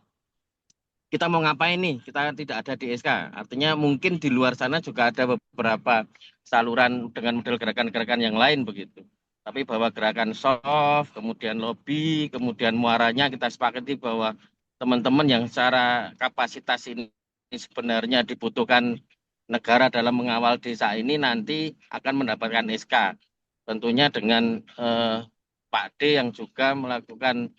kita mau ngapain nih, kita tidak ada di SK. Artinya mungkin di luar sana juga ada beberapa saluran dengan model gerakan-gerakan yang lain begitu. Tapi bahwa gerakan soft, kemudian lobby, kemudian muaranya kita sepakati bahwa teman-teman yang secara kapasitas ini sebenarnya dibutuhkan negara dalam mengawal desa ini nanti akan mendapatkan SK. Tentunya dengan Pak D yang juga melakukan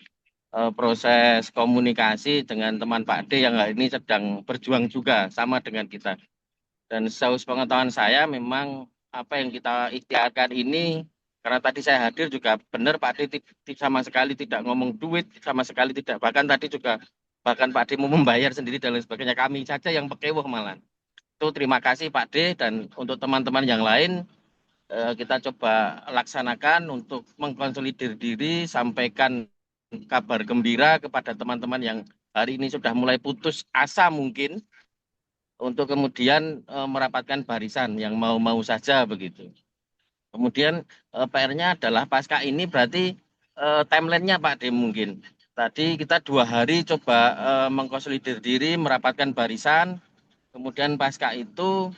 proses komunikasi dengan teman Pak D yang hari ini sedang berjuang juga sama dengan kita. Dan sejauh pengetahuan saya memang apa yang kita ikhtiarkan ini, karena tadi saya hadir juga benar Pak D sama sekali tidak ngomong duit, sama sekali tidak, bahkan tadi juga bahkan Pak D mau membayar sendiri dan lain sebagainya, kami saja yang pekewoh malah. Itu terima kasih Pak D, dan untuk teman-teman yang lain kita coba laksanakan untuk mengkonsolidir diri, sampaikan kabar gembira kepada teman-teman yang hari ini sudah mulai putus asa mungkin untuk kemudian merapatkan barisan yang mau-mau saja begitu. Kemudian PR-nya adalah pasca ini berarti timeline-nya Pak D mungkin. Tadi kita 2 hari coba mengkonsolidir diri, merapatkan barisan, kemudian pasca itu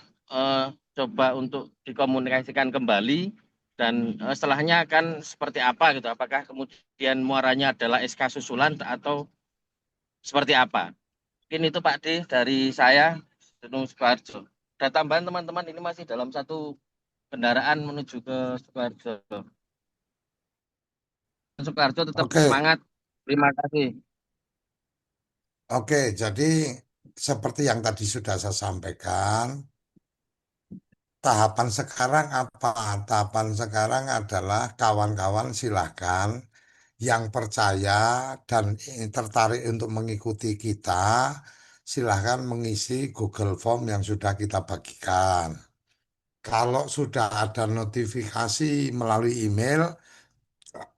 coba untuk dikomunikasikan kembali, dan setelahnya akan seperti apa gitu. Apakah kemudian muaranya adalah SK susulan atau seperti apa? Mungkin itu Pak D dari saya, Gunung Sukoharjo. Ada tambahan teman-teman, ini masih dalam satu kendaraan menuju ke Sukoharjo. Sukoharjo tetap Oke, semangat. Terima kasih. oke. Jadi seperti yang tadi sudah saya sampaikan, tahapan sekarang apa? Tahapan sekarang adalah kawan-kawan silahkan yang percaya dan tertarik untuk mengikuti kita, silahkan mengisi Google Form yang sudah kita bagikan. Kalau sudah ada notifikasi melalui email,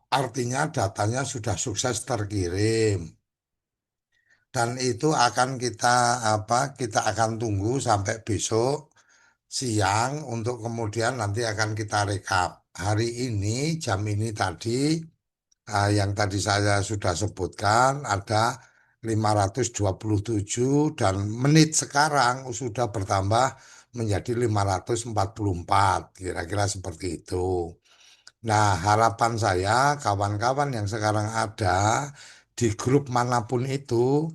artinya datanya sudah sukses terkirim. Dan itu akan kita akan tunggu sampai besok siang untuk kemudian nanti akan kita rekap. Hari ini, jam ini tadi, yang tadi saya sudah sebutkan ada 527 dan menit sekarang sudah bertambah menjadi 544, kira-kira seperti itu. Nah, harapan saya kawan-kawan yang sekarang ada di grup manapun itu,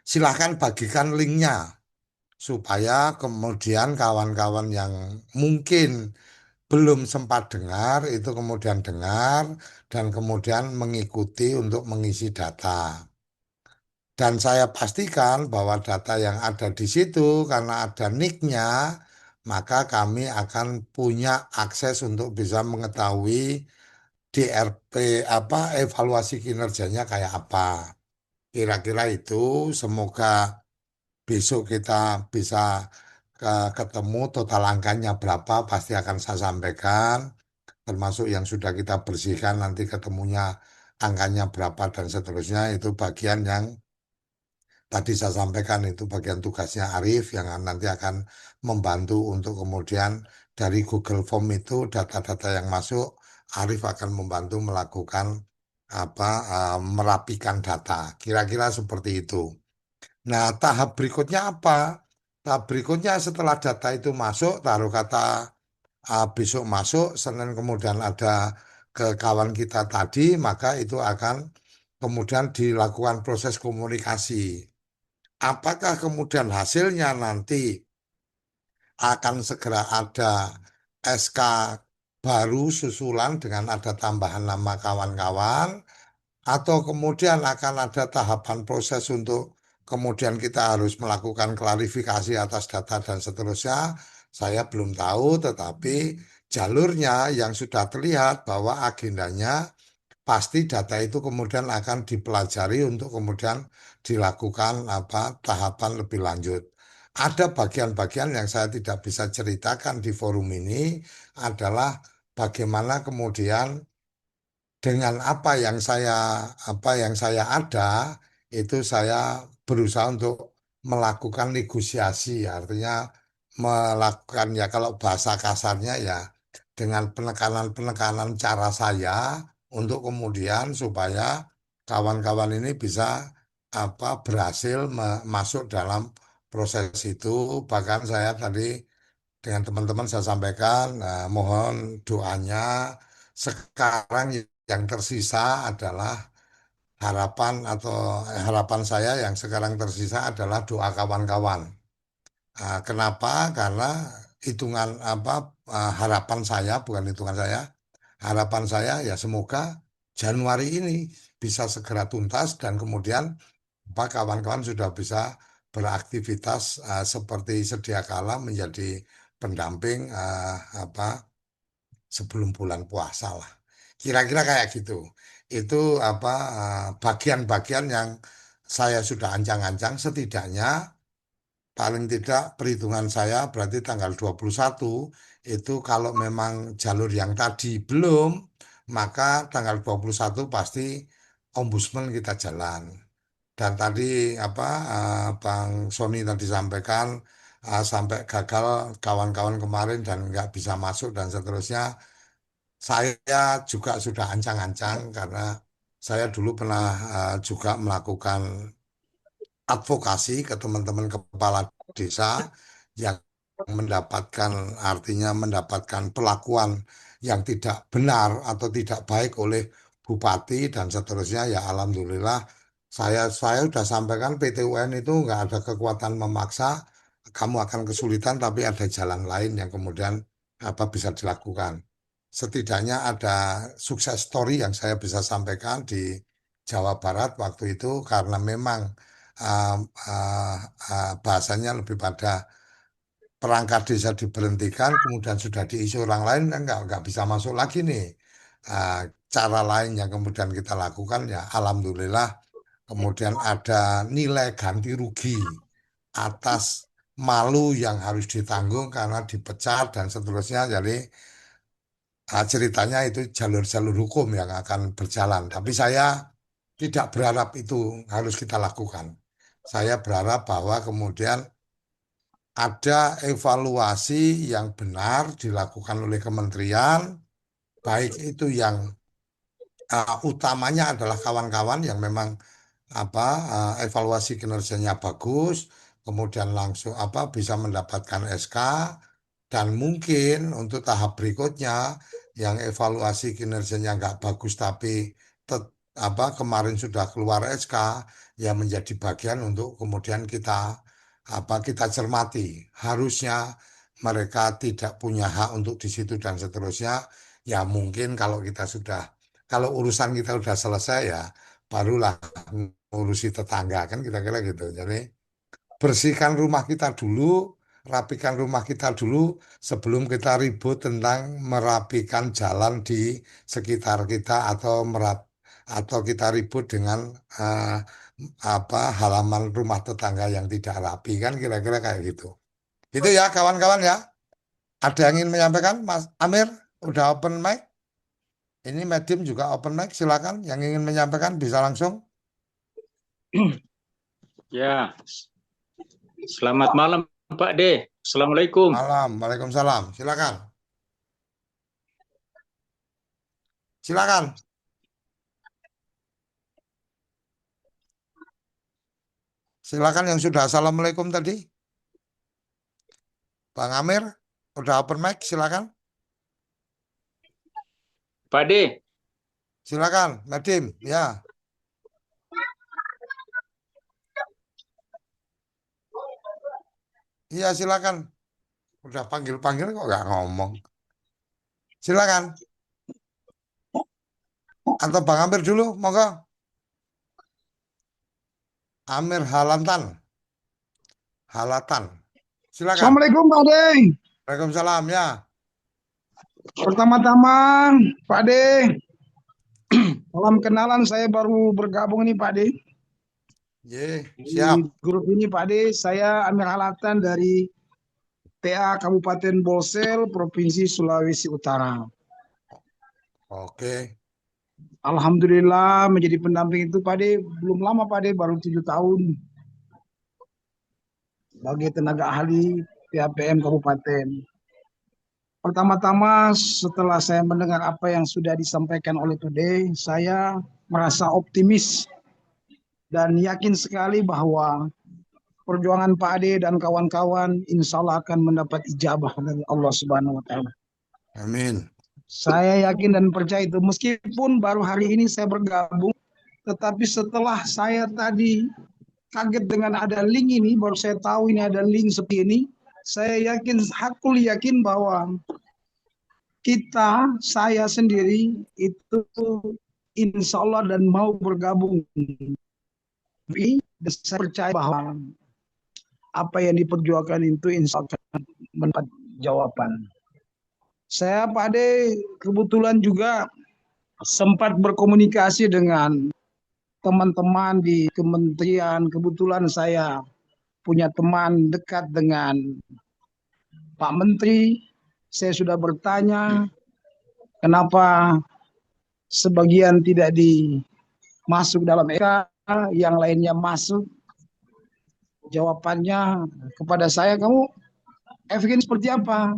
silahkan bagikan linknya supaya kemudian kawan-kawan yang mungkin belum sempat dengar itu kemudian dengar dan kemudian mengikuti untuk mengisi data. Dan saya pastikan bahwa data yang ada di situ karena ada nicknya, maka kami akan punya akses untuk bisa mengetahui DRP apa evaluasi kinerjanya kayak apa. Kira-kira itu semoga besok kita bisa ketemu total angkanya berapa pasti akan saya sampaikan, termasuk yang sudah kita bersihkan nanti ketemunya angkanya berapa dan seterusnya. Itu bagian yang tadi saya sampaikan, itu bagian tugasnya Arif yang nanti akan membantu untuk kemudian dari Google Form itu data-data yang masuk, Arif akan membantu melakukan merapikan data. Kira-kira seperti itu. Nah, tahap berikutnya apa? Tahap berikutnya setelah data itu masuk, taruh kata besok masuk, Senin kemudian ada ke kawan kita tadi, maka itu akan kemudian dilakukan proses komunikasi. Apakah kemudian hasilnya nanti akan segera ada SK baru susulan dengan ada tambahan nama kawan-kawan, atau kemudian akan ada tahapan proses untuk kemudian kita harus melakukan klarifikasi atas data dan seterusnya, saya belum tahu, tetapi jalurnya yang sudah terlihat bahwa agendanya pasti data itu kemudian akan dipelajari untuk kemudian dilakukan tahapan lebih lanjut. Ada bagian-bagian yang saya tidak bisa ceritakan di forum ini adalah bagaimana kemudian dengan apa yang saya ada itu saya berusaha untuk melakukan negosiasi, artinya melakukan ya kalau bahasa kasarnya ya dengan penekanan-penekanan cara saya untuk kemudian supaya kawan-kawan ini bisa berhasil masuk dalam proses itu. Bahkan saya tadi dengan teman-teman saya sampaikan mohon doanya. Sekarang yang tersisa adalah harapan saya yang sekarang tersisa adalah doa kawan-kawan. Kenapa? Karena hitungan harapan saya, bukan hitungan saya, harapan saya ya semoga Januari ini bisa segera tuntas dan kemudian kawan-kawan sudah bisa beraktivitas seperti sedia kala menjadi pendamping sebelum bulan puasa lah. Kira-kira kayak gitu. Itu bagian-bagian yang saya sudah ancang-ancang, setidaknya paling tidak perhitungan saya berarti tanggal 21 itu kalau memang jalur yang tadi belum, maka tanggal 21 pasti ombudsman kita jalan. Dan tadi apa Bang Sony tadi sampaikan sampai gagal kawan-kawan kemarin dan nggak bisa masuk dan seterusnya. Saya juga sudah ancang-ancang karena saya dulu pernah juga melakukan advokasi ke teman-teman kepala desa yang mendapatkan artinya mendapatkan perlakuan yang tidak benar atau tidak baik oleh bupati dan seterusnya ya alhamdulillah saya sudah sampaikan PT UN itu nggak ada kekuatan memaksa kamu akan kesulitan tapi ada jalan lain yang kemudian apa bisa dilakukan. Setidaknya ada sukses story yang saya bisa sampaikan di Jawa Barat waktu itu karena memang uh, uh, bahasanya lebih pada perangkat desa diberhentikan, kemudian sudah diisi orang lain, kan nggak bisa masuk lagi nih. Uh, Cara lain yang kemudian kita lakukan ya, alhamdulillah, kemudian ada nilai ganti rugi atas malu yang harus ditanggung karena dipecat dan seterusnya. Jadi ceritanya itu jalur-jalur hukum yang akan berjalan. Tapi saya tidak berharap itu harus kita lakukan. Saya berharap bahwa kemudian ada evaluasi yang benar dilakukan oleh kementerian, baik itu yang utamanya adalah kawan-kawan yang memang apa evaluasi kinerjanya bagus, kemudian langsung apa bisa mendapatkan SK dan mungkin untuk tahap berikutnya yang evaluasi kinerjanya nggak bagus tapi apa kemarin sudah keluar SK ya menjadi bagian untuk kemudian kita apa kita cermati harusnya mereka tidak punya hak untuk di situ dan seterusnya ya mungkin kalau kita sudah kalau urusan kita sudah selesai ya barulah ngurusi tetangga kan kira-kira gitu jadi bersihkan rumah kita dulu rapikan rumah kita dulu sebelum kita ribut tentang merapikan jalan di sekitar kita atau atau kita ribut dengan eh, apa halaman rumah tetangga yang tidak rapi kan kira-kira kayak gitu. Itu ya kawan-kawan ya. Ada yang ingin menyampaikan Mas Amir? Udah open mic? Ini Medium juga open mic, silakan. Yang ingin menyampaikan bisa langsung. Ya, selamat malam Pak D. Assalamualaikum. Malam, Waalaikumsalam. Silakan. Silakan. Silakan yang sudah Assalamualaikum tadi. Bang Amir, udah open mic, silakan. Pak D. Silakan, Medium, ya. Iya, silakan. Udah panggil-panggil kok nggak ngomong. Silakan. Atau Bang Amir dulu, monggo. Amir Halatan. Silakan. Assalamualaikum Pak De. Waalaikumsalam ya. Pertama-tama Pak De, salam kenalan saya baru bergabung nih Pak De. Ye, Di siap. grup ini Pak De, saya Amir Halatan dari TA Kabupaten Bolsel, Provinsi Sulawesi Utara. Oke. Alhamdulillah menjadi pendamping itu Pak De, belum lama Pak De, baru 7 tahun. Sebagai tenaga ahli PAPM Kabupaten. Pertama-tama setelah saya mendengar apa yang sudah disampaikan oleh Pak De, saya merasa optimis dan yakin sekali bahwa perjuangan Pak Ade dan kawan-kawan insya Allah akan mendapat ijabah dari Allah Subhanahu wa Ta'ala. Amin. Saya yakin dan percaya itu, meskipun baru hari ini saya bergabung, tetapi setelah saya tadi kaget dengan ada link ini, baru saya tahu ini ada link seperti ini, saya yakin, hakul yakin bahwa saya sendiri itu insya Allah dan mau bergabung. Dan saya percaya bahwa apa yang diperjuangkan itu insya Allah akan mendapat jawaban. Saya Pak Ade kebetulan juga sempat berkomunikasi dengan teman-teman di kementerian. Kebetulan saya punya teman dekat dengan Pak Menteri. Saya sudah bertanya kenapa sebagian tidak dimasuk dalam EK. yang lainnya masuk jawabannya kepada saya, kamu efeknya seperti apa?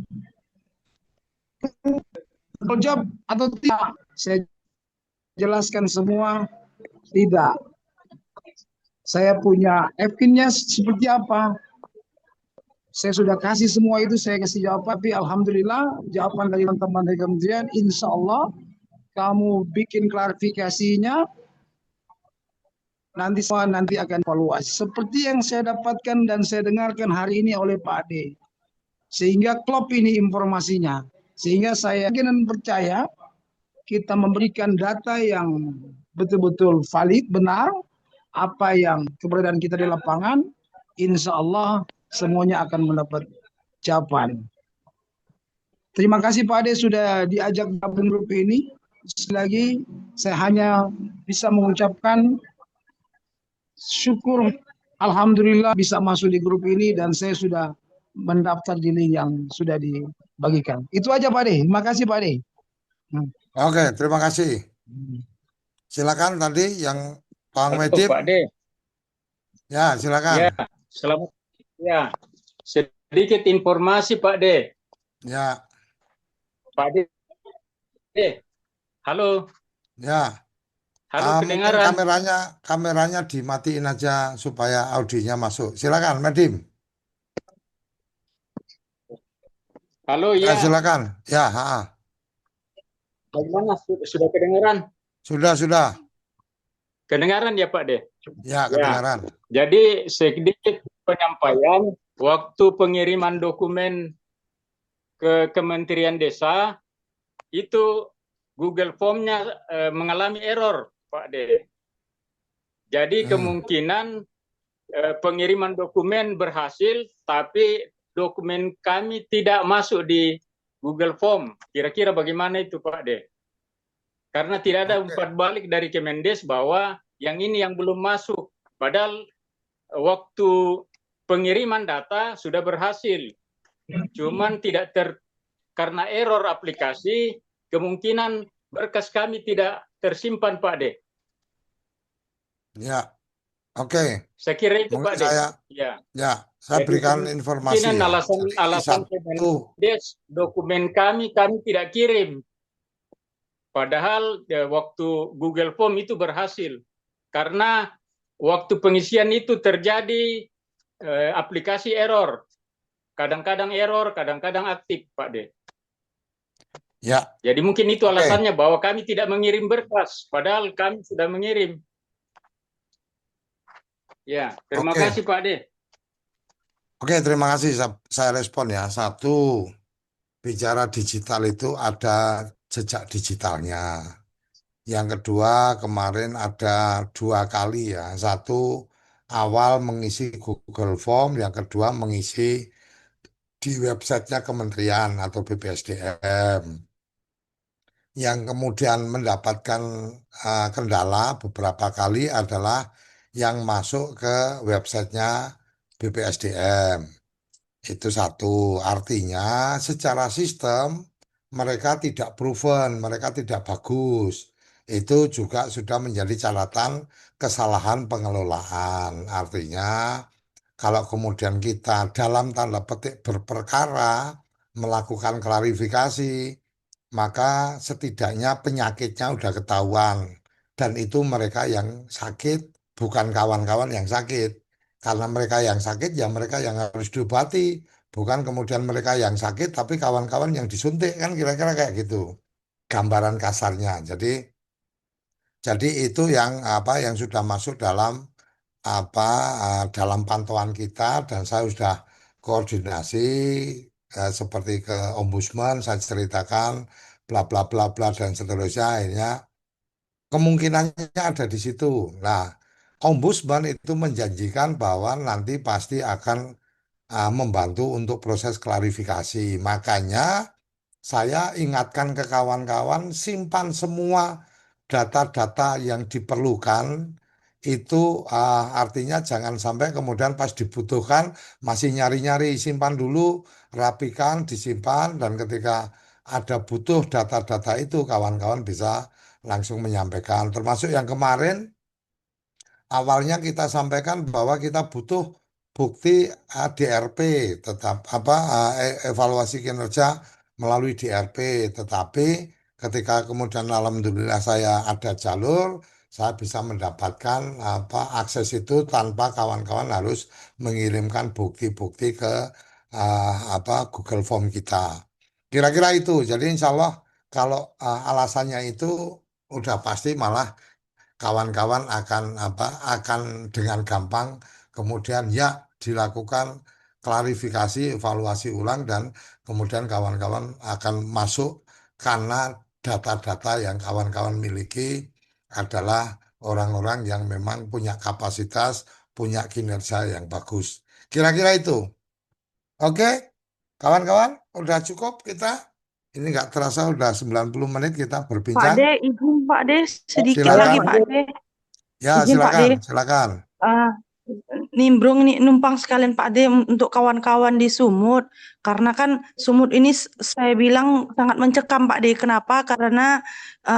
Kalau jawab atau tidak, saya jelaskan semua, tidak. Saya punya efeknya seperti apa? Saya sudah kasih semua itu, saya kasih jawaban, tapi alhamdulillah jawaban dari teman-teman dari kementerian, insya Allah kamu bikin klarifikasinya, nanti semua nanti akan evaluasi. Seperti yang saya dapatkan dan saya dengarkan hari ini oleh Pak Ade. Sehingga klop ini informasinya. Sehingga saya yakin dan percaya kita memberikan data yang betul-betul valid, benar, apa yang keberadaan kita di lapangan, insya Allah semuanya akan mendapat jawaban. Terima kasih Pak Ade sudah diajak gabung grup ini. Sekali lagi, saya hanya bisa mengucapkan syukur, alhamdulillah bisa masuk di grup ini dan saya sudah mendaftar di link yang sudah dibagikan. Itu aja Pak Ade. Terima kasih Pak Ade. Oke, terima kasih. Silakan tadi yang Bang Halo Medip. Pak De. Ya, silakan. Ya, selamat. Ya, sedikit informasi Pak De. Ya. Pak De. Halo. Ya. Halo, Mungkin kedengaran. kameranya dimatiin aja supaya audionya masuk. Silakan, Medim. Halo, Ya, ya. silakan. Ya, ha. Bagaimana? Sudah kedengaran? Sudah. Kedengaran ya Pak De? Ya, kedengaran. Jadi sedikit penyampaian waktu pengiriman dokumen ke Kementerian Desa itu Google Form-nya mengalami error, Pak De. Jadi kemungkinan pengiriman dokumen berhasil, tapi dokumen kami tidak masuk di Google Form. Kira-kira bagaimana itu, Pak De? Karena tidak ada umpat balik dari Kemendes bahwa yang ini yang belum masuk. Padahal waktu pengiriman data sudah berhasil. Cuman tidak karena error aplikasi, kemungkinan berkas kami tidak tersimpan, Pak De. Ya, oke. Saya kira itu, Pak De. Saya berikan informasi. Mungkin alasan Kemendes dokumen kami tidak kirim. Padahal waktu Google Form itu berhasil. Karena waktu pengisian itu terjadi aplikasi error. Kadang-kadang error, kadang-kadang aktif, Pak De. Ya. Jadi mungkin itu alasannya bahwa kami tidak mengirim berkas, padahal kami sudah mengirim. Ya, terima kasih Pak De. Oke, terima kasih. Saya respon ya. Satu, bicara digital itu ada jejak digitalnya. Yang kedua, kemarin ada 2 kali ya. Satu, awal mengisi Google Form. Yang kedua, mengisi di websitenya kementerian atau BPSDM. Yang kemudian mendapatkan kendala beberapa kali adalah yang masuk ke websitenya BPSDM. Itu satu, artinya secara sistem mereka tidak proven, mereka tidak bagus. Itu juga sudah menjadi catatan kesalahan pengelolaan. Artinya kalau kemudian kita dalam tanda petik berperkara melakukan klarifikasi, maka setidaknya penyakitnya udah ketahuan. Dan itu mereka yang sakit, bukan kawan-kawan yang sakit. Karena mereka yang sakit, ya mereka yang harus diobati. Bukan kemudian mereka yang sakit, tapi kawan-kawan yang disuntik. Kan kira-kira kayak gitu. Gambaran kasarnya. Jadi itu yang sudah masuk dalam dalam pantauan kita, dan saya sudah koordinasi seperti ke Ombudsman, saya ceritakan bla bla bla bla dan seterusnya. Akhirnya kemungkinannya ada di situ. Nah, Ombudsman itu menjanjikan bahwa nanti pasti akan membantu untuk proses klarifikasi. Makanya saya ingatkan ke kawan-kawan, simpan semua data-data yang diperlukan. Itu artinya jangan sampai kemudian pas dibutuhkan masih nyari-nyari. Simpan dulu, rapikan, disimpan, dan ketika ada butuh data-data itu, kawan-kawan bisa langsung menyampaikan. Termasuk yang kemarin awalnya kita sampaikan bahwa kita butuh bukti DRP, tetap evaluasi kinerja melalui DRP, tetapi ketika kemudian alhamdulillah saya ada jalur, saya bisa mendapatkan akses itu tanpa kawan-kawan harus mengirimkan bukti-bukti ke Google Form kita. Kira-kira itu. Jadi insya Allah kalau alasannya itu udah pasti malah kawan-kawan akan dengan gampang kemudian ya dilakukan klarifikasi, evaluasi ulang dan kemudian kawan-kawan akan masuk karena data-data yang kawan-kawan miliki adalah orang-orang yang memang punya kapasitas, punya kinerja yang bagus. Kira-kira itu. Oke, kawan-kawan, udah cukup kita. Ini nggak terasa udah 90 menit kita Pak berbincang. D, izin Pak D, sedikit Silakan. lagi Pak D. Ya, Izin Pak D. silakan. Nimbrung nih numpang sekalian Pak D untuk kawan-kawan di Sumut, karena kan Sumut ini saya bilang sangat mencekam Pak D. Kenapa? Karena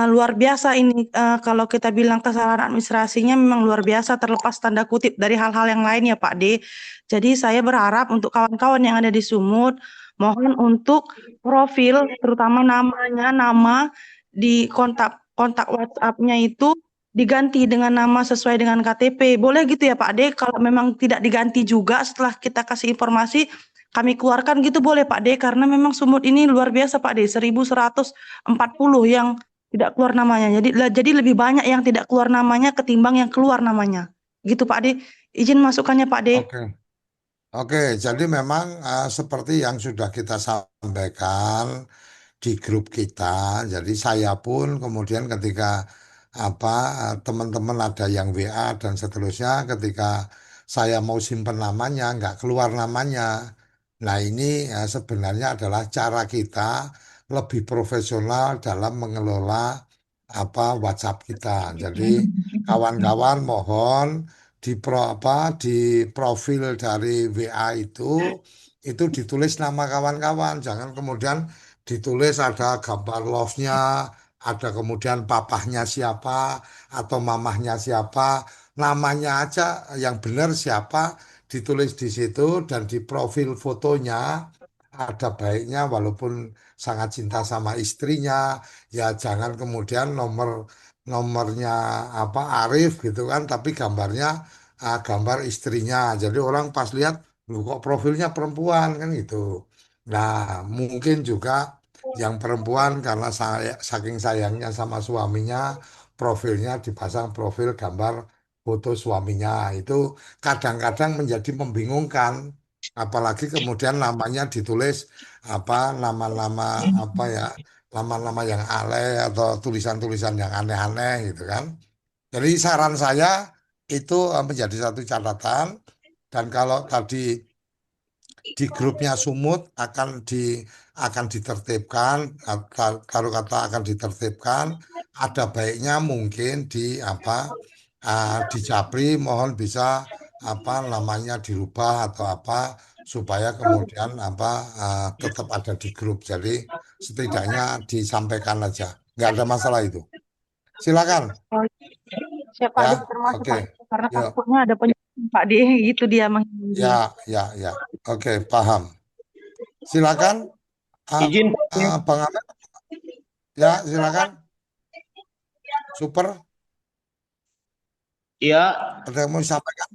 luar biasa ini, kalau kita bilang kesalahan administrasinya memang luar biasa, terlepas tanda kutip dari hal-hal yang lain ya Pak D. Jadi saya berharap untuk kawan-kawan yang ada di Sumut, mohon untuk profil terutama nama di kontak WhatsApp-nya itu diganti dengan nama sesuai dengan KTP. Boleh gitu ya Pak D? Kalau memang tidak diganti juga setelah kita kasih informasi, kami keluarkan gitu boleh Pak D? Karena memang Sumut ini luar biasa Pak D, 1140 yang tidak keluar namanya. Jadi lebih banyak yang tidak keluar namanya ketimbang yang keluar namanya. Gitu Pak D. Izin masukannya Pak D. Oke, jadi memang seperti yang sudah kita sampaikan di grup kita. Jadi saya pun kemudian ketika teman-teman ada yang WA dan seterusnya, ketika saya mau simpen namanya nggak keluar namanya. Nah ini sebenarnya adalah cara kita lebih profesional dalam mengelola WhatsApp kita. Jadi kawan-kawan mohon di profil dari WA itu ditulis nama kawan-kawan, jangan kemudian ditulis ada gambar love-nya, ada kemudian papahnya siapa atau mamahnya siapa, namanya aja yang benar siapa ditulis di situ dan di profil fotonya ada baiknya walaupun sangat cinta sama istrinya ya jangan kemudian nomornya Arif gitu kan tapi gambarnya gambar istrinya jadi orang pas lihat lu kok profilnya perempuan kan gitu. Nah mungkin juga yang perempuan karena saking sayangnya sama suaminya profilnya dipasang profil gambar foto suaminya itu kadang-kadang menjadi membingungkan apalagi kemudian namanya ditulis nama-nama nama-nama yang alay atau tulisan-tulisan yang aneh-aneh gitu kan. Jadi saran saya itu menjadi satu catatan dan kalau tadi di grupnya Sumut akan ditertibkan kalau kata akan ditertibkan ada baiknya mungkin di Japri mohon bisa namanya dirubah atau supaya kemudian tetap ada di grup jadi setidaknya disampaikan aja nggak ada masalah itu silakan Siap Pak ya D, termasuk oke Pak D, karena yuk takutnya ada penyakit Pak D, gitu dia ya oke paham silakan Izin Bang Ahmed ya silakan super ya. ada yang mau disampaikan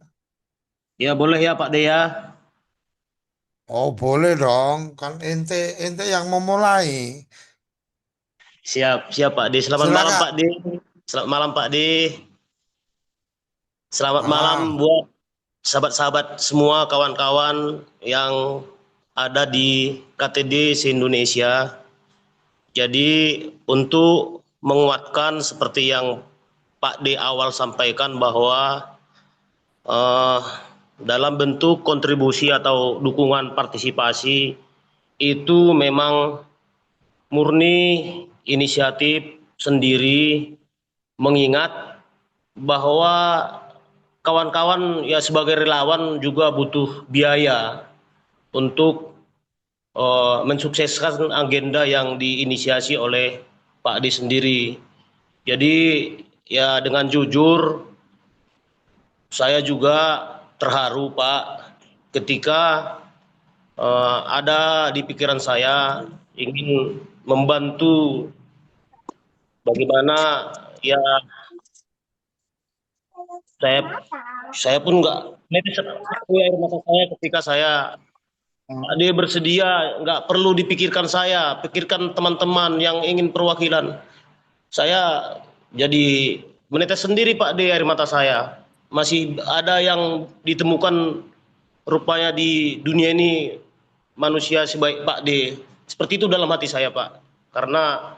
Ya boleh ya Pak De ya. oh boleh dong kan ente yang memulai Siap Pak De. Selamat malam silakan Pak De. Selamat malam Pak De. Selamat malam buat sahabat-sahabat semua kawan-kawan yang ada di KTD se-Indonesia. Jadi untuk menguatkan seperti yang Pak D awal sampaikan bahwa dalam bentuk kontribusi atau dukungan partisipasi itu memang murni inisiatif sendiri mengingat bahwa kawan-kawan ya sebagai relawan juga butuh biaya untuk mensukseskan agenda yang diinisiasi oleh Pak D sendiri. Jadi ya dengan jujur saya juga terharu Pak ketika ada di pikiran saya ingin membantu bagaimana ya saya pun nggak air mata saya ketika saya dia bersedia, nggak perlu dipikirkan saya, pikirkan teman-teman yang ingin perwakilan. Saya jadi menetes sendiri Pak D air mata saya. Masih ada yang ditemukan rupanya di dunia ini manusia sebaik Pak D. Seperti itu dalam hati saya Pak. Karena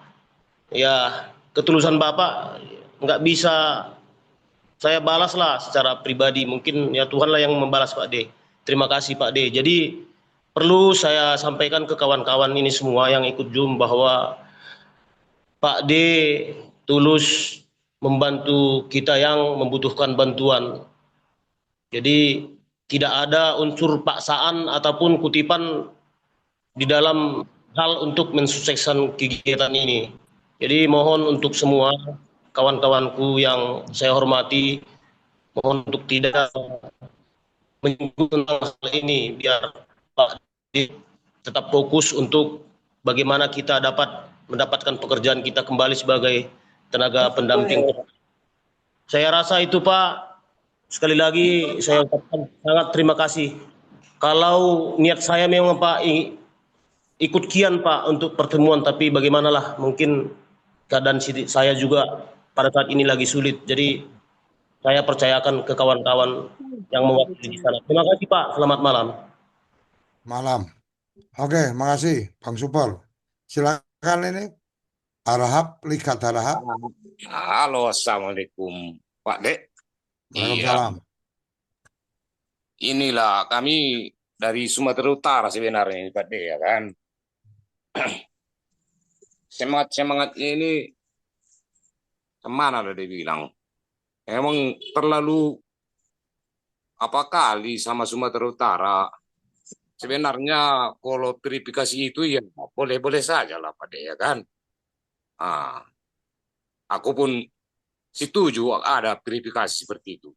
ya ketulusan Bapak nggak bisa saya balaslah secara pribadi. Mungkin ya Tuhanlah yang membalas Pak D. Terima kasih Pak D. Jadi perlu saya sampaikan ke kawan-kawan ini semua yang ikut Zoom bahwa Pak D tulus membantu kita yang membutuhkan bantuan. Jadi tidak ada unsur paksaan ataupun kutipan di dalam hal untuk mensukseskan kegiatan ini. Jadi mohon untuk semua kawan-kawanku yang saya hormati, mohon untuk tidak menyinggung tentang hal ini, biar Pak D tetap fokus untuk bagaimana kita dapat mendapatkan pekerjaan kita kembali sebagai tenaga pendamping. Saya rasa itu Pak, sekali lagi saya ucapkan sangat terima kasih. Kalau niat saya memang Pak ikut kian Pak untuk pertemuan, tapi bagaimanalah mungkin keadaan saya juga pada saat ini lagi sulit. Jadi saya percayakan ke kawan-kawan yang mewakili di sana. Terima kasih Pak, selamat malam. Malam. Oke, makasih Bang Supor. Silakan ini Harahap, Ligat Harahap. Halo, assalamualaikum Pak Dek. Waalaikumsalam. Inilah kami dari Sumatera Utara sebenarnya ini Pak Dek ya kan. Semangatnya ini kemana lah dia bilang. Emang terlalu apa kali sama Sumatera Utara. Sebenarnya kalau verifikasi itu ya boleh-boleh saja lah Pak Dek ya kan. Aku pun setuju ada verifikasi seperti itu.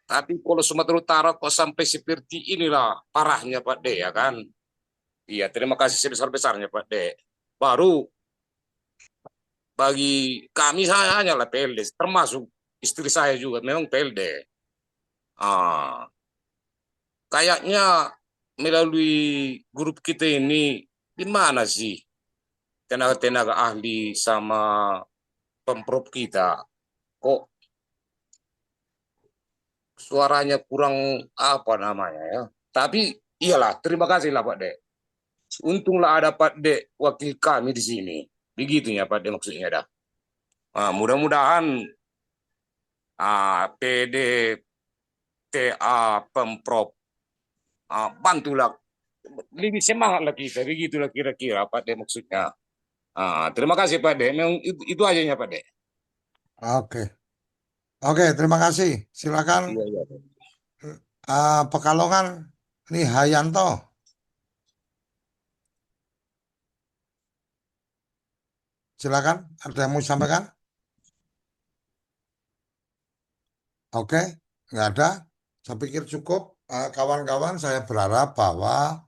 Tapi kalau Sumatera Utara kok sampai seperti inilah parahnya Pak D ya kan. Iya, terima kasih sebesar-besarnya Pak D. Baru bagi kami saya hanyalah PLD, termasuk istri saya juga memang PLD. Kayaknya melalui grup kita ini di mana sih tenaga-tenaga ahli sama pemprov kita kok suaranya kurang apa namanya ya. Tapi iyalah, terima kasih lah Pak Dek. Untunglah ada Pak Dek wakil kami di sini. Begitu ya Pak Dek maksudnya dah. Mudah-mudahan PD, TA, Pemprov bantulah lebih semangat lagi kita. Begitulah kira-kira Pak Dek maksudnya. Terima kasih Pak Dek. Memang itu aja ya Pak Dek. Oke, terima kasih. Silakan. Iya. Pekalongan, ini Hayanto. Silakan, ada yang mau disampaikan? Oke, nggak ada. Saya pikir cukup. Kawan-kawan, saya berharap bahwa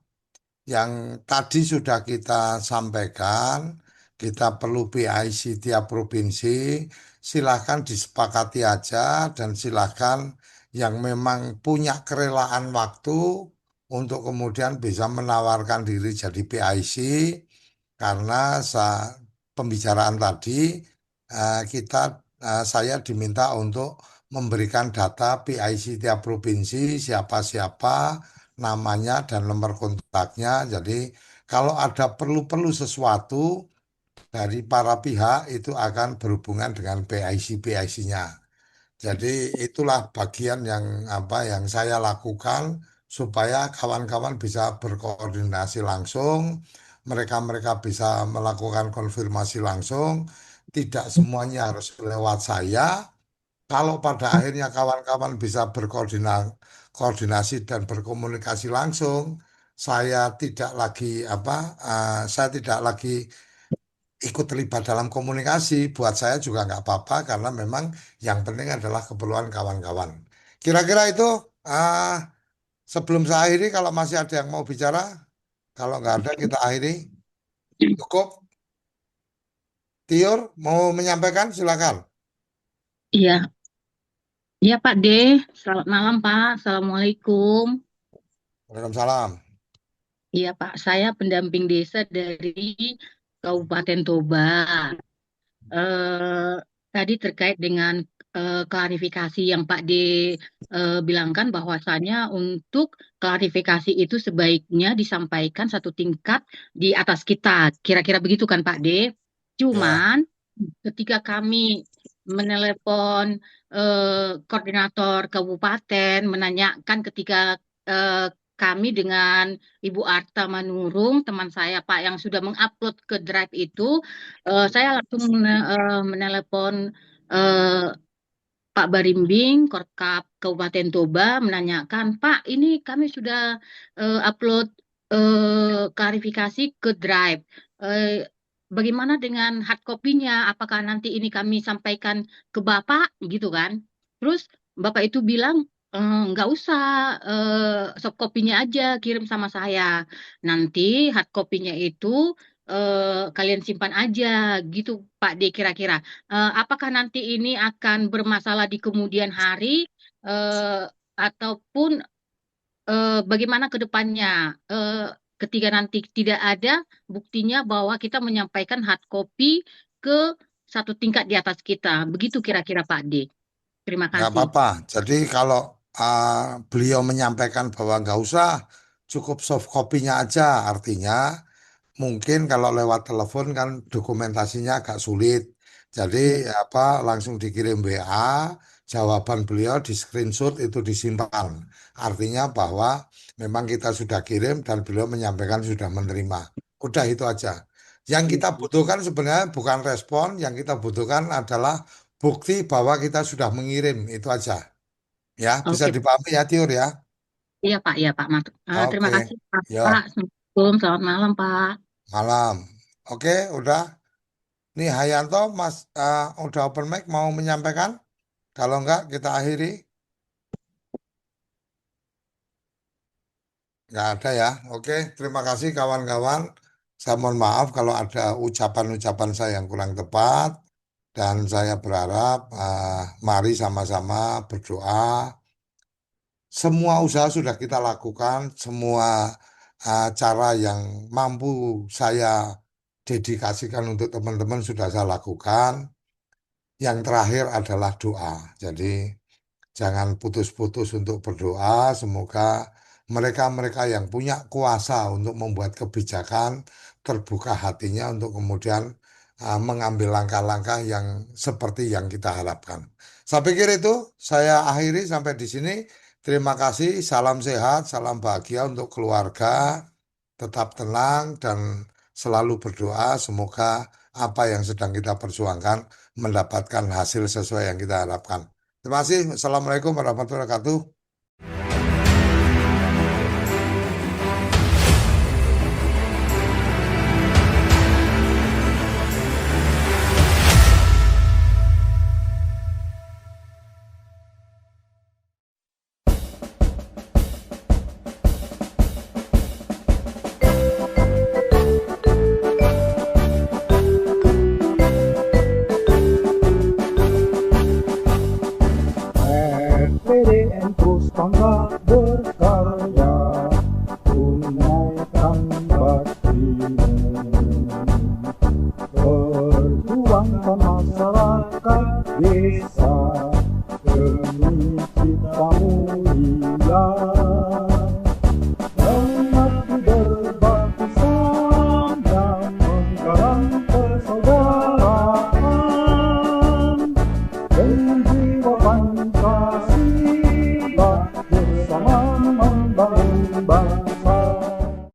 yang tadi sudah kita sampaikan, kita perlu PIC tiap provinsi, silahkan disepakati aja dan silahkan yang memang punya kerelaan waktu untuk kemudian bisa menawarkan diri jadi PIC karena pembicaraan tadi saya diminta untuk memberikan data PIC tiap provinsi siapa-siapa namanya dan nomor kontaknya. Jadi kalau ada perlu sesuatu dari para pihak itu akan berhubungan dengan PIC-nya. Jadi itulah bagian yang saya lakukan supaya kawan-kawan bisa berkoordinasi langsung, mereka bisa melakukan konfirmasi langsung, tidak semuanya harus lewat saya. Kalau pada akhirnya kawan-kawan bisa berkoordinasi dan berkomunikasi langsung, saya tidak lagi ikut terlibat dalam komunikasi, buat saya juga nggak apa-apa karena memang yang penting adalah keperluan kawan-kawan. Kira-kira itu sebelum saya akhiri, kalau masih ada yang mau bicara, kalau nggak ada kita akhiri. Cukup. Tiur mau menyampaikan, silakan. Iya, iya Pak D. Selamat malam Pak. Assalamualaikum. Waalaikumsalam. Iya Pak, saya pendamping desa dari Kabupaten Toba. Tadi terkait dengan klarifikasi yang Pak D bilangkan bahwasanya untuk klarifikasi itu sebaiknya disampaikan satu tingkat di atas kita. Kira-kira begitu kan Pak D? Ya, Cuman ketika kami menelepon koordinator kabupaten menanyakan ketika kami dengan Ibu Arta Manurung, teman saya Pak yang sudah mengupload ke Drive itu, saya langsung menelepon Pak Barimbing, Korkap Kabupaten Toba menanyakan, Pak, ini kami sudah upload klarifikasi ke Drive. Bagaimana dengan hard copy-nya? Apakah nanti ini kami sampaikan ke Bapak, gitu kan? Terus Bapak itu bilang, nggak usah, soft copy-nya aja kirim sama saya. Nanti hard copy-nya itu kalian simpan aja, gitu Pak D kira-kira. Apakah nanti ini akan bermasalah di kemudian hari ataupun bagaimana ke depannya? Ketika nanti tidak ada buktinya bahwa kita menyampaikan hard copy ke satu tingkat di atas kita. Begitu kira-kira Pak D. Terima nggak kasih. apa-apa. Jadi kalau beliau menyampaikan bahwa nggak usah, cukup soft copy-nya aja, artinya mungkin kalau lewat telepon kan dokumentasinya agak sulit. Jadi langsung dikirim WA, jawaban beliau di screenshot itu disimpan. Artinya bahwa memang kita sudah kirim dan beliau menyampaikan sudah menerima. Udah itu aja. Yang kita butuhkan sebenarnya bukan respon, yang kita butuhkan adalah bukti bahwa kita sudah mengirim, itu aja. Ya, bisa Oke, dipahami ya, Tiur ya. iya Pak, iya Pak. Terima Oke, kasih Pak. yo, Assalamualaikum, selamat malam Pak. malam. Oke, udah. Nih Hayanto, Mas, udah open mic mau menyampaikan? Kalau enggak, kita akhiri. Enggak ada ya. Oke, terima kasih kawan-kawan. Saya mohon maaf kalau ada ucapan-ucapan saya yang kurang tepat. Dan saya berharap mari sama-sama berdoa. Semua usaha sudah kita lakukan, semua cara yang mampu saya dedikasikan untuk teman-teman sudah saya lakukan. Yang terakhir adalah doa. Jadi jangan putus-putus untuk berdoa. Semoga mereka-mereka yang punya kuasa untuk membuat kebijakan terbuka hatinya untuk kemudian mengambil langkah-langkah yang seperti yang kita harapkan. Saya pikir itu saya akhiri sampai di sini. Terima kasih, salam sehat, salam bahagia untuk keluarga. Tetap tenang dan selalu berdoa. Semoga apa yang sedang kita perjuangkan mendapatkan hasil sesuai yang kita harapkan. Terima kasih. Assalamualaikum warahmatullahi wabarakatuh. RPDN Pustaka Berkarya.